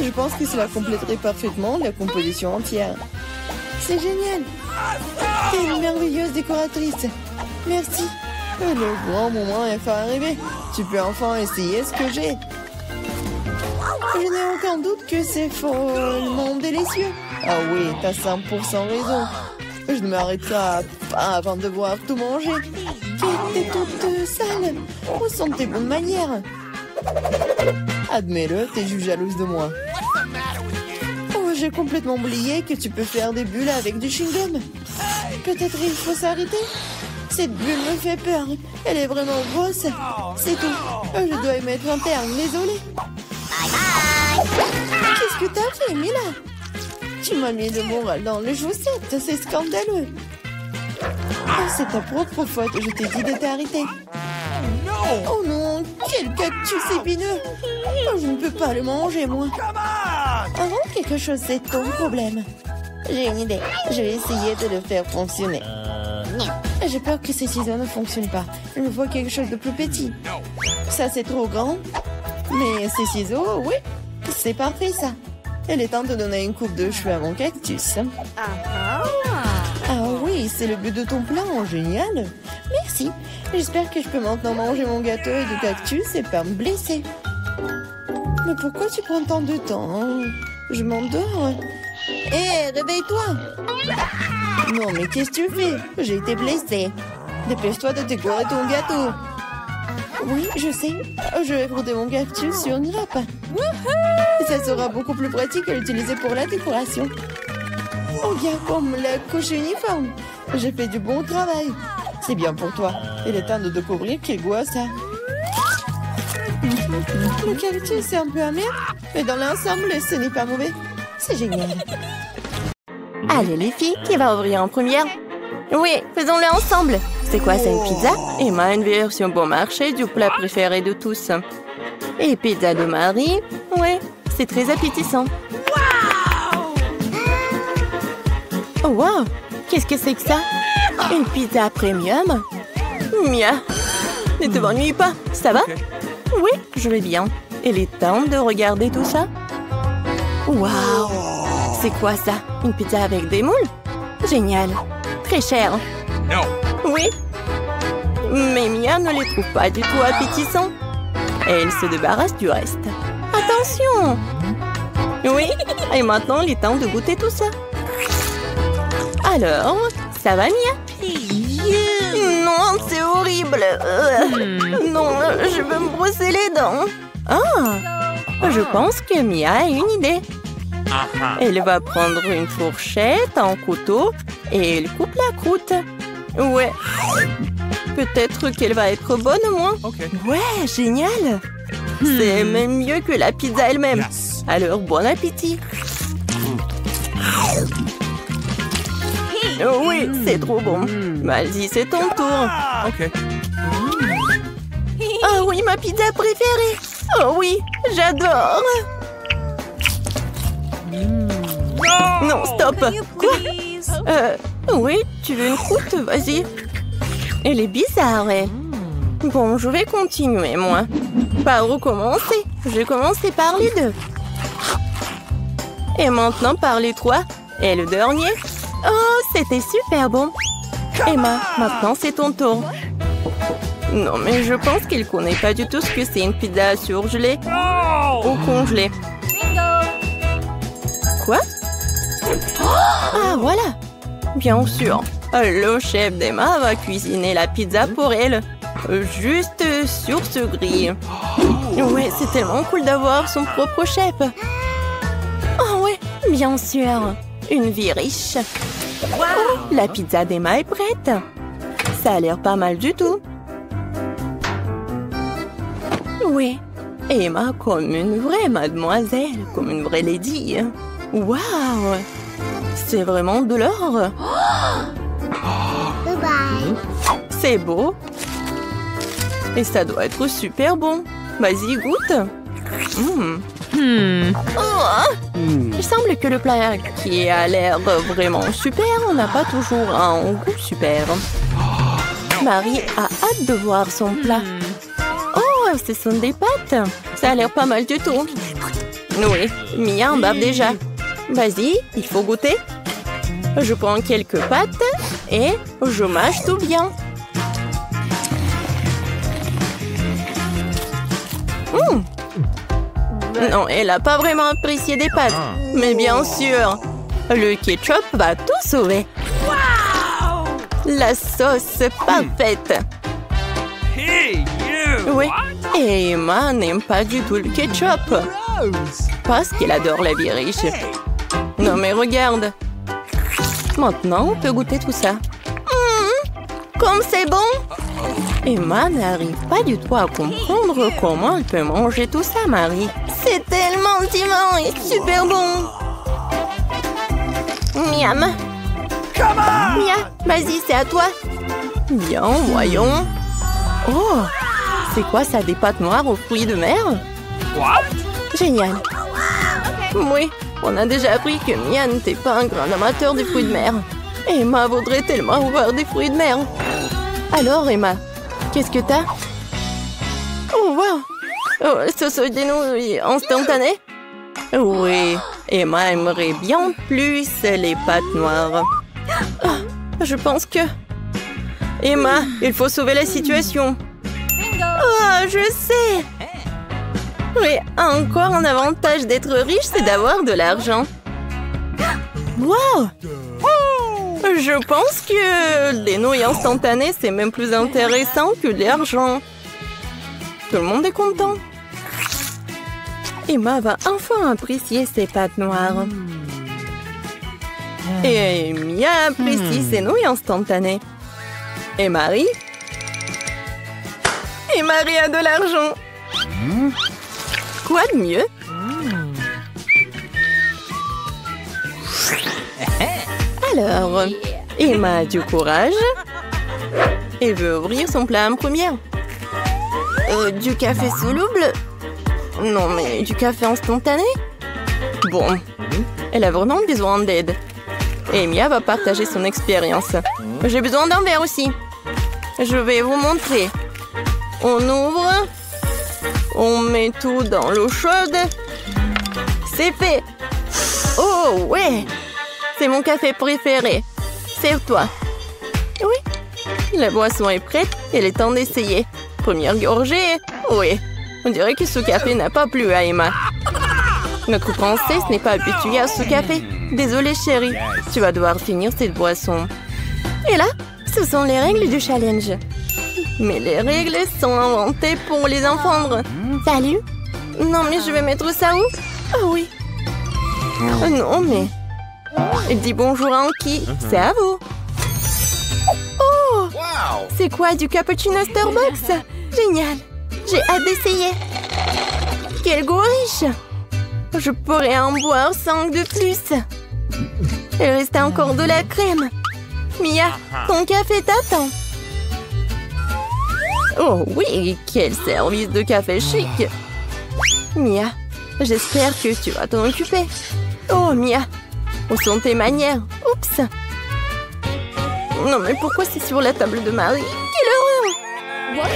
Je pense que cela compléterait parfaitement la composition entière. C'est génial. T'es une merveilleuse décoratrice. Merci. Le grand moment est enfin arrivé. Tu peux enfin essayer ce que j'ai. Je n'ai aucun doute que c'est follement délicieux. Ah oui, t'as 100% raison. Je ne m'arrêterai pas avant de voir tout manger. T'es toute sale. Où sont tes bonnes manières? Admets-le, t'es juste jalouse de moi. Oh, j'ai complètement oublié que tu peux faire des bulles avec du chewing-gum. Peut-être il faut s'arrêter. Cette bulle me fait peur. Elle est vraiment grosse. C'est tout. Je dois y mettre un terme, désolée. Qu'est-ce que t'as fait, Mila? Tu m'as mis le moral dans les chaussettes. C'est scandaleux. Oh, c'est ta propre faute. Je t'ai dit de t'arrêter. Oh non, quel cactus épineux. Oh, je ne peux pas le manger, moi. Avant quelque chose, c'est ton problème. J'ai une idée. Je vais essayer de le faire fonctionner. J'ai peur que ces ciseaux ne fonctionnent pas. Je vois quelque chose de plus petit. Ça, c'est trop grand. Mais ces ciseaux, oui, c'est parfait, ça. Il est temps de donner une coupe de cheveux à mon cactus. Ah oui, c'est le but de ton plan. Génial. Merci. J'espère que je peux maintenant manger mon gâteau et du cactus et pas me blesser. Mais pourquoi tu prends tant de temps, hein? Je m'endors. Hé, réveille-toi. Non, mais qu'est-ce que tu fais? J'ai été blessée. Dépêche-toi de décorer ton gâteau. Oui, je sais. Je vais broder mon cactus sur une râpe. Ça sera beaucoup plus pratique à l'utiliser pour la décoration. Regarde comme la coche uniforme. J'ai fait du bon travail. C'est bien pour toi. Il est temps de découvrir quel goût a ça. Le cactus est un peu amer, mais dans l'ensemble, ce n'est pas mauvais. C'est génial. Allez les filles, qui va ouvrir en première? Oui, faisons-le ensemble. C'est quoi, c'est une pizza? Emma a une version bon marché du plat préféré de tous. Et pizza de Marie? Ouais, c'est très appétissant. Oh wow, qu'est-ce que c'est que ça? Une pizza premium? Mia, ne te m'ennuie pas, ça va? Oui, je vais bien. Il est temps de regarder tout ça. Waouh! C'est quoi ça? Une pizza avec des moules? Génial. Très cher. No. Oui. Mais Mia ne les trouve pas du tout appétissants. Et elle se débarrasse du reste. Attention! Oui, et maintenant il est temps de goûter tout ça. Alors, ça va Mia? Non, c'est horrible. Non, je veux me brosser les dents. Ah, je pense que Mia a une idée. Elle va prendre une fourchette, un couteau et elle coupe la croûte. Ouais. Peut-être qu'elle va être bonne au moins. Okay. Ouais, génial. C'est même mieux que la pizza elle-même. Yes. Alors, bon appétit. Oh oui, c'est trop bon. Vas-y, c'est ton tour. Okay. Oh oui, ma pizza préférée. Oh oui, j'adore. Non, stop. Quoi? Oui, tu veux une croûte? Vas-y. Elle est bizarre, elle. Bon, je vais continuer, moi. Par où commencer? Je vais commencer par les deux. Et maintenant par les trois. Et le dernier? Oh, c'était super bon. Emma, maintenant c'est ton tour. Non, mais je pense qu'elle connaît pas du tout ce que c'est une pizza surgelée ou congelée. Quoi? Ah, voilà. Bien sûr. Le chef d'Emma va cuisiner la pizza pour elle. Juste sur ce grill. Ouais, c'est tellement cool d'avoir son propre chef. Oh ouais, bien sûr. Une vie riche. Oh, la pizza d'Emma est prête. Ça a l'air pas mal du tout. Oui, Emma comme une vraie mademoiselle, comme une vraie lady. Waouh! C'est vraiment de l'or. C'est beau. Et ça doit être super bon. Vas-y, goûte. Oh, il semble que le plat qui a l'air vraiment super n'a pas toujours un goût super. Marie a hâte de voir son plat. Oh, ce sont des pâtes. Ça a l'air pas mal du tout. Oui, Mia en bave déjà. Vas-y, il faut goûter. Je prends quelques pâtes et je mâche tout bien. Non, elle n'a pas vraiment apprécié des pâtes. Mais bien sûr, le ketchup va tout sauver. La sauce parfaite. Hey, you! Oui, et Emma n'aime pas du tout le ketchup. Parce qu'elle adore la vie riche. Non mais regarde. Maintenant, on peut goûter tout ça. Comme c'est bon! Emma n'arrive pas du tout à comprendre comment elle peut manger tout ça, Marie. C'est tellement divin et super bon! Miam! Mia, vas-y, c'est à toi! Bien, voyons. Oh! C'est quoi ça, des pâtes noires aux fruits de mer? What? Génial! Oui, on a déjà appris que Mia n'était pas un grand amateur des fruits de mer. Emma voudrait tellement avoir des fruits de mer. Alors, Emma, qu'est-ce que t'as? Oh, wow! Oh, ce sont des nouilles instantanées? Oui, Emma aimerait bien plus les pâtes noires. Ah, je pense que... Emma, il faut sauver la situation. Oh, je sais! Oui, encore un avantage d'être riche, c'est d'avoir de l'argent. Wow! Je pense que les nouilles instantanées, c'est même plus intéressant que l'argent. Tout le monde est content. Emma va enfin apprécier ses pâtes noires. Et Mia apprécie ses nouilles instantanées. Et Marie? Et Marie a de l'argent. Quoi de mieux? Alors, Emma a du courage et veut ouvrir son plat en première. Du café soluble? Non, mais du café instantané? Bon, elle a vraiment besoin d'aide. Et Mia va partager son expérience. J'ai besoin d'un verre aussi. Je vais vous montrer. On ouvre On met tout dans l'eau chaude. C'est fait. Oh, ouais. C'est mon café préféré. Sers-toi. Oui. La boisson est prête. Il est temps d'essayer. Première gorgée. Oui. On dirait que ce café n'a pas plu à Emma. Notre princesse n'est pas habituée à ce café. Désolée, chérie. Tu vas devoir finir cette boisson. Et là, ce sont les règles du challenge. Mais les règles sont inventées pour les enfants. Salut. Non, mais je vais mettre ça où? Oh oui. Non, mais... Dis bonjour à Anki. C'est à vous. Oh! C'est quoi, du cappuccino Starbucks? Génial. J'ai hâte d'essayer. Quel goût riche. Je pourrais en boire 5 de plus. Il reste encore de la crème. Mia, ton café t'attend. Oh oui, quel service de café chic. Mia, j'espère que tu vas t'en occuper. Oh Mia, où sont tes manières? Oups. Non mais pourquoi c'est sur la table de Marie? Quelle horreur.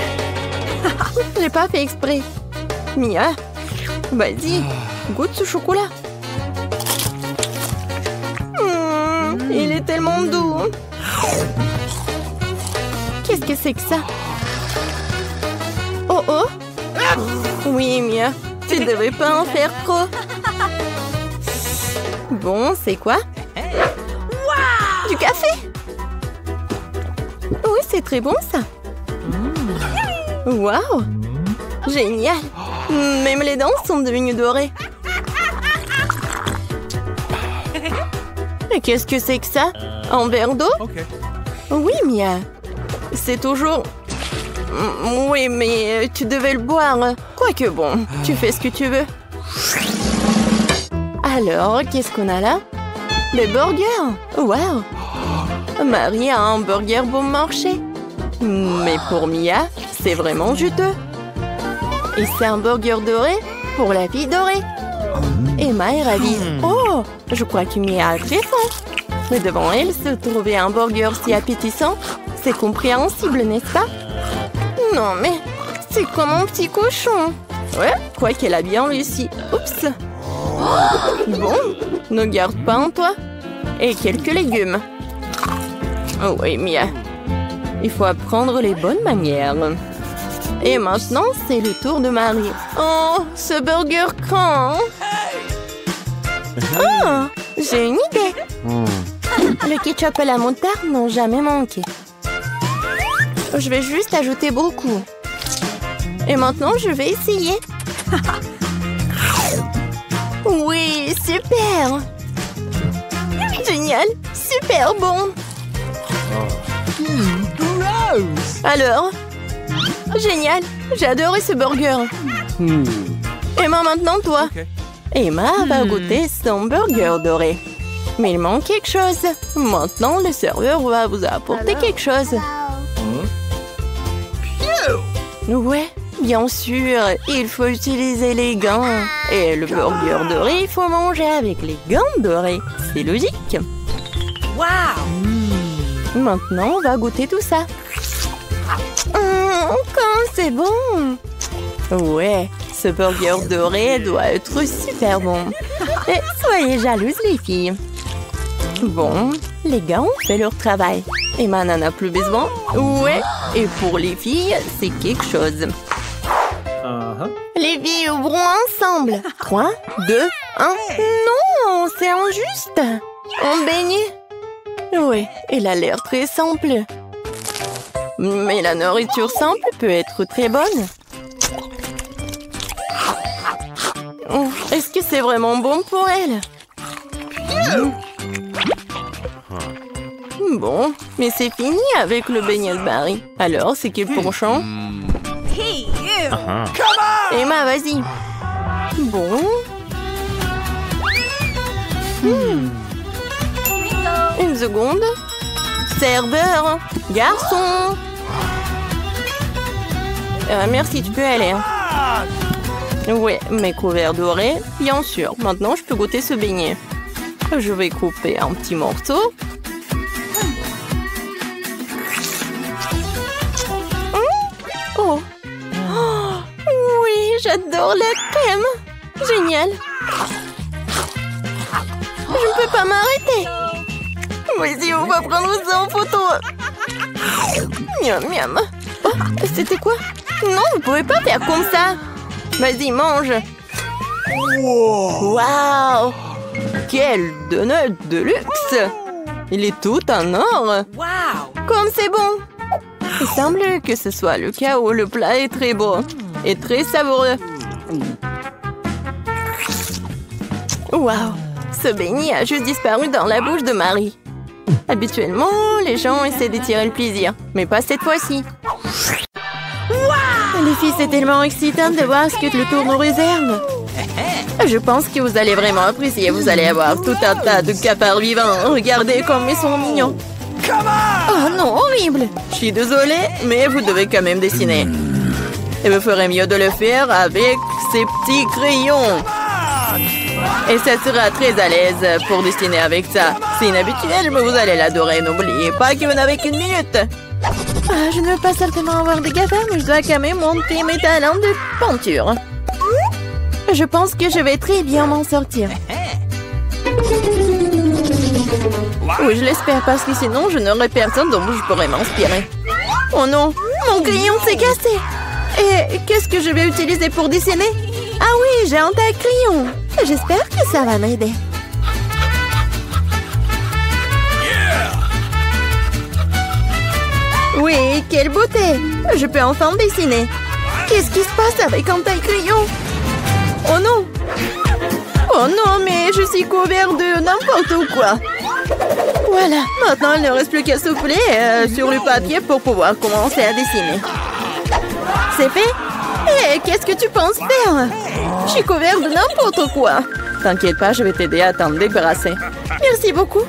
J'ai pas fait exprès. Mia, vas-y, goûte ce chocolat. Il est tellement doux. Qu'est-ce que c'est que ça? Oh oh. Oui, Mia, tu devrais pas en faire trop. Bon, c'est quoi? Du café? Oui, c'est très bon ça. Waouh! Génial! Même les dents sont devenues dorées. Et qu'est-ce que c'est que ça? Un verre d'eau? Oui, Mia. C'est toujours... Oui, mais tu devais le boire. Quoique bon, tu fais ce que tu veux. Alors, qu'est-ce qu'on a là? Des burgers! Waouh! Marie a un burger bon marché. Mais pour Mia, c'est vraiment juteux. Et c'est un burger doré pour la fille dorée. Emma est ravie. Oh, je crois que Mia a très faim. Mais devant elle, se trouver un burger si appétissant, c'est compréhensible, n'est-ce pas? Non, mais c'est comme un petit cochon. Ouais, quoi qu'elle a bien réussi. Oups. Bon, ne garde pas en toi. Et quelques légumes. Oh oui, Mia. Il faut apprendre les bonnes manières. Et maintenant, c'est le tour de Marie. Oh, ce burger craint. Oh, j'ai une idée. Le ketchup et la moutarde n'ont jamais manqué. Je vais juste ajouter beaucoup. Et maintenant, je vais essayer. Oui, super. Génial, super bon. Alors, génial, j'ai adoré ce burger. Emma, maintenant toi. Emma va goûter son burger doré. Mais il manque quelque chose. Maintenant, le serveur va vous apporter quelque chose. Ouais, bien sûr, il faut utiliser les gants. Et le burger doré, il faut manger avec les gants dorés. C'est logique. Maintenant, on va goûter tout ça. Comme c'est bon! Ouais, ce burger doré doit être super bon. Et soyez jalouses, les filles. Bon, les gars ont fait leur travail. Emma n'en a plus besoin. Ouais, et pour les filles, c'est quelque chose. Les filles ouvrons ensemble. 3, 2, 1. Non, c'est injuste. On baigne. Ouais, elle a l'air très simple. Mais la nourriture simple peut être très bonne. Est-ce que c'est vraiment bon pour elle? Bon, mais c'est fini avec le beignet de Marie. Alors, c'est quel penchant? Emma, vas-y. Bon. Une seconde. Serveur, garçon. Merci, tu peux aller. Ouais, mes couverts dorés, bien sûr. Maintenant, je peux goûter ce beignet. Je vais couper un petit morceau. Oh. Oui, j'adore la crème. Génial. Je ne peux pas m'arrêter. Vas-y, on va prendre ça en photo. Miam, miam. Oh, c'était quoi? Non, vous pouvez pas faire comme ça. Vas-y, mange. Waouh! Quel donut de luxe! Il est tout en or. Comme c'est bon. Il semble que ce soit le cas où le plat est très beau et très savoureux. Waouh! Ce beignet a juste disparu dans la bouche de Marie. Habituellement, les gens essaient de tirer le plaisir, mais pas cette fois-ci. Les filles, c'est tellement excitant de voir ce que le tour nous réserve. Je pense que vous allez vraiment apprécier. Vous allez avoir tout un tas de cafards vivants. Regardez comme ils sont mignons. Oh non, horrible. Je suis désolée, mais vous devez quand même dessiner. Et vous ferez mieux de le faire avec ces petits crayons. Et ça sera très à l'aise pour dessiner avec ça. C'est inhabituel, mais vous allez l'adorer. N'oubliez pas que vous n'avez qu'une minute. Je ne veux pas certainement avoir des cafards, mais je dois quand même monter mes talents de peinture. Je pense que je vais très bien m'en sortir. Oui, je l'espère, parce que sinon, je n'aurai personne dont je pourrais m'inspirer. Oh non, mon crayon s'est cassé. Et qu'est-ce que je vais utiliser pour dessiner? Ah oui, j'ai un tas de crayons. J'espère que ça va m'aider. Oui, quelle beauté! Je peux enfin dessiner. Qu'est-ce qui se passe avec un taille-crayon? Oh non! Oh non, mais je suis couvert de n'importe quoi. Voilà, maintenant il ne reste plus qu'à souffler sur le papier pour pouvoir commencer à dessiner. C'est fait? Hé, qu'est-ce que tu penses faire? Je suis couvert de n'importe quoi. T'inquiète pas, je vais t'aider à t'en débarrasser. Merci beaucoup.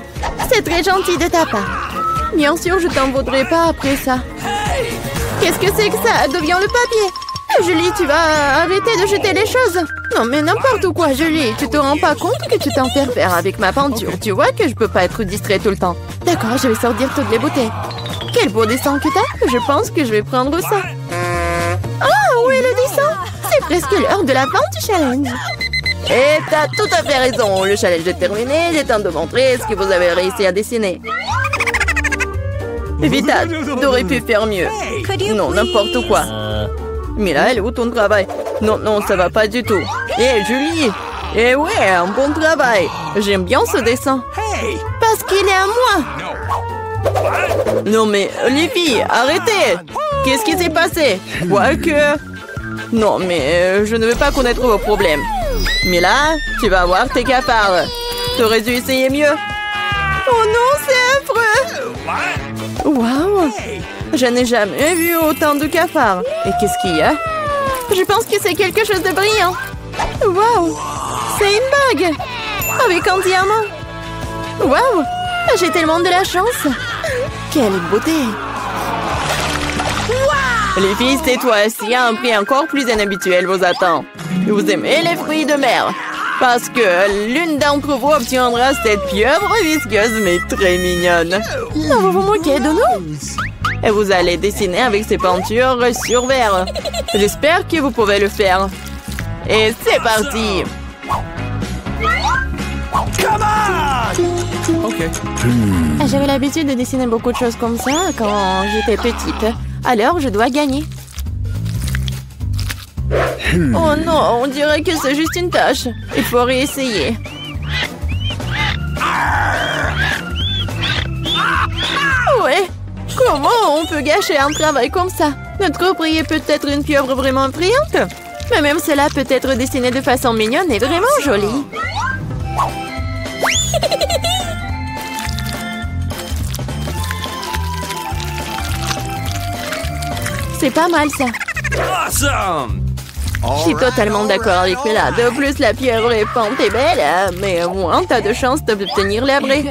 C'est très gentil de ta part. Bien sûr, je t'en voudrais pas après ça. Qu'est-ce que c'est que ça? Deviens le papier. Julie, tu vas arrêter de jeter les choses. Non, mais n'importe quoi, Julie. Tu te rends pas compte que tu t'en fais faire avec ma peinture. Tu vois que je peux pas être distrait tout le temps. D'accord, je vais sortir toutes les bouteilles. Quel beau dessin que t'as. Je pense que je vais prendre ça. Ah, où est le dessin? C'est presque l'heure de la fin du challenge. Et t'as tout à fait raison. Le challenge est terminé. Il est temps de montrer ce que vous avez réussi à dessiner. Vita, t'aurais pu faire mieux. Non, n'importe quoi. Mais là, elle est où ton travail? Non, non, ça va pas du tout. Hé, Julie! Eh ouais, un bon travail. J'aime bien ce dessin. Parce qu'il est à moi. Non mais, les filles, arrêtez! Qu'est-ce qui s'est passé? Quoique... Non, mais je ne veux pas connaître vos problèmes. Mais là, tu vas voir tes cafards. T'aurais dû essayer mieux. Oh non, c'est affreux! Waouh! Je n'ai jamais vu autant de cafards. Et qu'est-ce qu'il y a? Je pense que c'est quelque chose de brillant. Waouh! C'est une bague! Avec un diamant! Waouh! J'ai tellement de la chance! Quelle beauté! Les filles, cette fois-ci, un prix encore plus inhabituel vous attend. Vous aimez les fruits de mer? Parce que l'une d'entre vous obtiendra cette pieuvre visqueuse mais très mignonne. Non, vous vous moquez de nous? Et vous allez dessiner avec ces peintures sur verre. J'espère que vous pouvez le faire. Et c'est parti! J'avais l'habitude de dessiner beaucoup de choses comme ça quand j'étais petite. Alors, je dois gagner. Oh non, on dirait que c'est juste une tâche. Il faut réessayer. Ouais. Comment on peut gâcher un travail comme ça? Notre prix est peut-être une pieuvre vraiment brillante. Mais même cela peut être dessiné de façon mignonne et vraiment jolie. C'est pas mal ça. Awesome! Je suis totalement d'accord avec Bella. De plus, la pieuvre est peinte et belle, mais au moins, t'as de chances d'obtenir l'abri.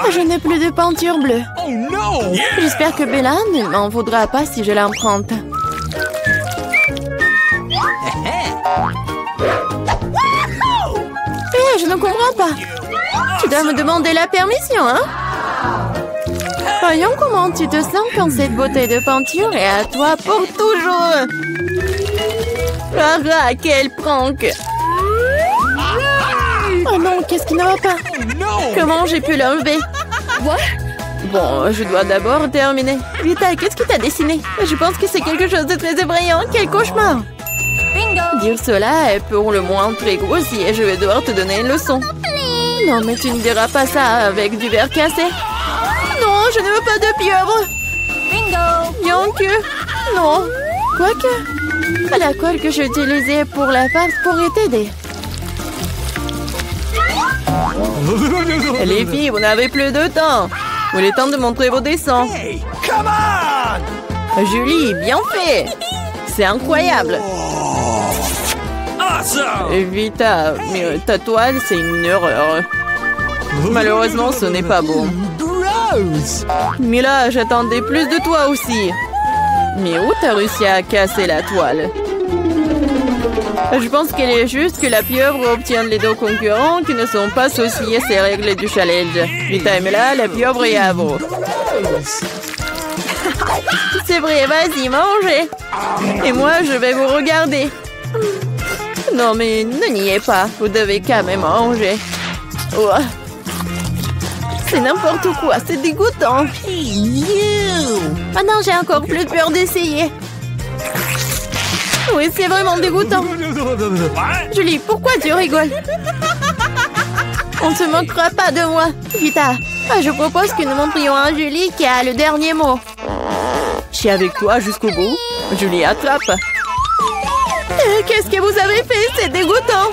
Je n'ai plus de peinture bleue. Oh no! J'espère que Bella ne m'en voudra pas si je l'emprunte. Je ne comprends pas. Tu dois me demander la permission, hein? Voyons comment tu te sens quand cette bouteille de peinture est à toi pour toujours. Ah, quel prank! Oh non, qu'est-ce qui ne va pas? Comment j'ai pu l'enlever? Bon, je dois d'abord terminer. Vita, qu'est-ce que t'as dessiné? Je pense que c'est quelque chose de très effrayant. Quel cauchemar! Dire cela est pour le moins très grossier. Je vais devoir te donner une leçon. Non, mais tu ne diras pas ça avec du verre cassé. Non, je ne veux pas de pieuvre. Bien que... Non. Quoique... La colle que j'ai utilisée pour la farce pourrait t'aider. Les filles, vous n'avez plus de temps. Il est temps de montrer vos dessins. Hey, come on! Julie, bien fait. C'est incroyable. Awesome! Vita, mais ta toile, c'est une erreur. Malheureusement, ce n'est pas beau. Gross! Mais là, j'attendais plus de toi aussi. Mais où t'as réussi à casser la toile? Je pense qu'il est juste que la pieuvre obtient les deux concurrents qui ne sont pas associés à ces règles du challenge. Vita et Mela, la pieuvre est à vous. C'est vrai, vas-y, mangez. Et moi, je vais vous regarder. Non, mais ne niez pas. Vous devez quand même manger. Oh. C'est n'importe quoi, c'est dégoûtant. Ah non, j'ai encore plus peur d'essayer. Oui, c'est vraiment dégoûtant. Julie, pourquoi tu rigoles? On ne se moquera pas de moi. Vita, je propose que nous montrions à Julie qui a le dernier mot. Je suis avec toi jusqu'au bout. Julie, attrape. Qu'est-ce que vous avez fait? C'est dégoûtant.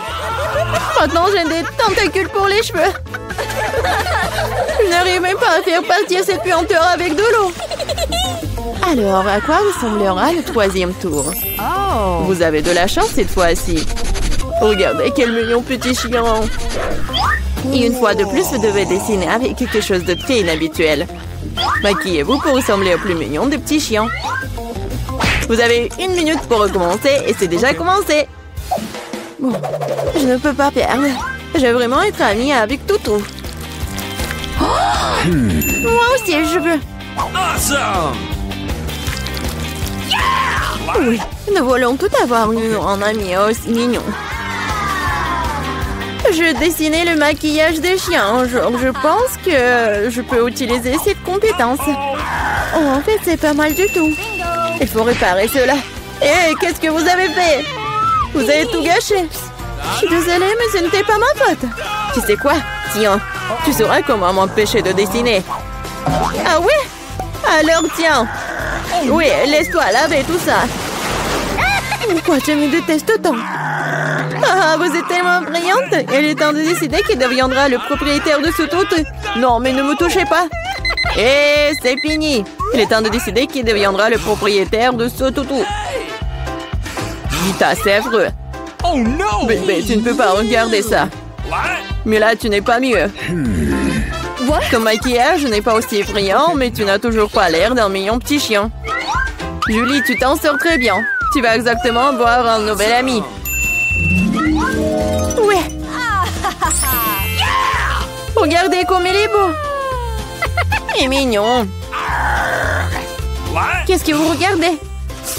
Maintenant, j'ai des tentacules pour les cheveux. Je n'arrive même pas à faire partir cette puanteur avec de l'eau. Alors, à quoi ressemblera le troisième tour? Vous avez de la chance cette fois-ci. Regardez quel mignon petit chien. Et une fois de plus, vous devez dessiner avec quelque chose de très inhabituel. Maquillez-vous pour ressembler au plus mignon des petits chiens. Vous avez 1 minute pour recommencer et c'est déjà commencé. Bon, je ne peux pas perdre. Je veux vraiment être amie avec Toutou. Moi aussi, je veux. Awesome! Oui, nous voulons tout avoir un ami aussi mignon. Je dessinais le maquillage des chiens. Je pense que je peux utiliser cette compétence. Oh, en fait, c'est pas mal du tout. Il faut réparer cela. Hé, qu'est-ce que vous avez fait? Vous avez tout gâché. Je suis désolée, mais ce n'était pas ma faute. Tu sais quoi? Tiens, tu sauras comment m'empêcher de dessiner. Ah ouais? Alors tiens. Oui, laisse-toi laver tout ça. Pourquoi tu me détestes tant? Ah, vous êtes tellement brillante. Il est temps de décider qui deviendra le propriétaire de ce toutou. Non, mais ne me touchez pas. Et c'est fini. Il est temps de décider qui deviendra le propriétaire de ce toutou. Vita, c'est affreux. Oh non! Bébé, tu ne peux pas regarder ça. Mais là, tu n'es pas mieux. Ton maquillage n'est pas aussi effrayant, mais tu n'as toujours pas l'air d'un mignon petit chien. Julie, tu t'en sors très bien. Tu vas exactement voir un nouvel ami. Ouais. Regardez comme il est beau. Il est mignon. Qu'est-ce que vous regardez?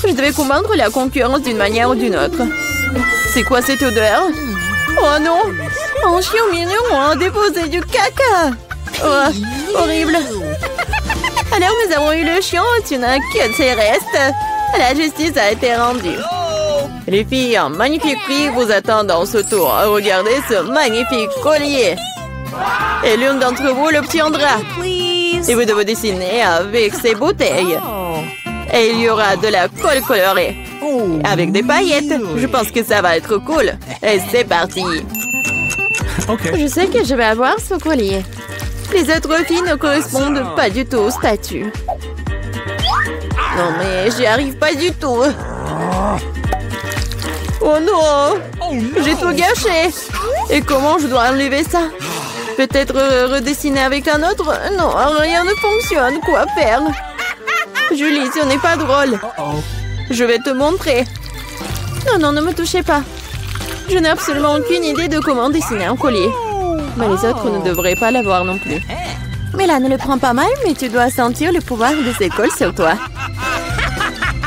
Je devais combattre la concurrence d'une manière ou d'une autre. C'est quoi cette odeur? Oh non! Un chien mignon a déposé du caca! Oh, horrible! Alors nous avons eu le chien, tu n'as que ses restes. La justice a été rendue. Les filles, un magnifique prix vous attend dans ce tour. Regardez ce magnifique collier. Et l'une d'entre vous l'obtiendra. Et vous devez dessiner avec ces bouteilles. Et il y aura de la colle colorée. Avec des paillettes. Je pense que ça va être cool. Et c'est parti. Je sais que je vais avoir ce collier. Les autres filles ne correspondent pas du tout au statut. Non mais j'y arrive pas du tout. Oh non! J'ai tout gâché. Et comment je dois enlever ça? Peut-être redessiner avec un autre? Non, rien ne fonctionne. Quoi faire? Julie, ce n'est pas drôle. Je vais te montrer. Non, non, ne me touchez pas. Je n'ai absolument aucune idée de comment dessiner un collier. Mais les autres ne devraient pas l'avoir non plus. Mais là, ne le prends pas mal, mais tu dois sentir le pouvoir de ces cols sur toi.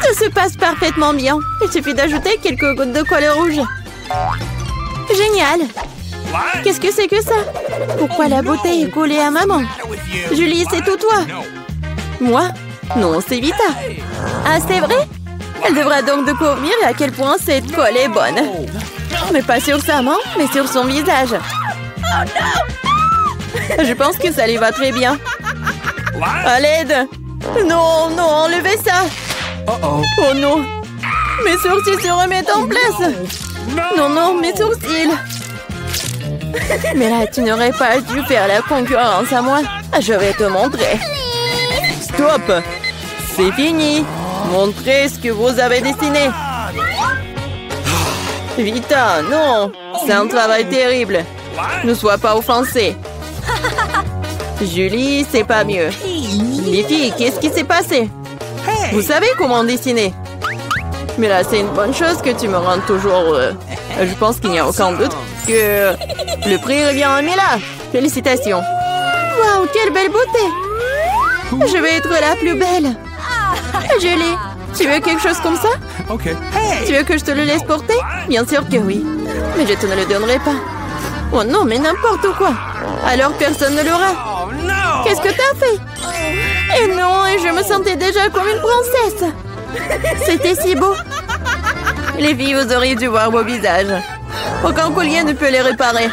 Tout se passe parfaitement bien. Il suffit d'ajouter quelques gouttes de colle rouge. Génial! Qu'est-ce que c'est que ça? Pourquoi la bouteille est collée à maman? Julie, c'est tout toi. Moi? Non, c'est Vita. Ah, c'est vrai? Elle devra donc découvrir à quel point cette colle est bonne. Mais pas sur sa main, mais sur son visage. Je pense que ça lui va très bien. À l'aide! Non, non, enlevez ça! Oh non! Mes sourcils se remettent en place! Non, non, mes sourcils! Mais là, tu n'aurais pas dû faire la concurrence à moi. Je vais te montrer. Stop! C'est fini! Montrez ce que vous avez dessiné. Vita, non! C'est un travail terrible. Ne sois pas offensée. Julie, c'est pas mieux. Les filles, qu'est-ce qui s'est passé? Vous savez comment dessiner? Mais là, c'est une bonne chose que tu me rendes toujours... je pense qu'il n'y a aucun doute que le prix revient à Mila. Félicitations. Waouh, quelle belle beauté! Je vais être la plus belle. Julie, tu veux quelque chose comme ça? Ok. Tu veux que je te le laisse porter? Bien sûr que oui. Mais je te ne le donnerai pas. Oh non, mais n'importe quoi. Alors personne ne l'aura. Qu'est-ce que t'as fait? Et non, et je me sentais déjà comme une princesse. C'était si beau. Les filles, vous auriez dû voir vos visages. Aucun collier ne peut les réparer.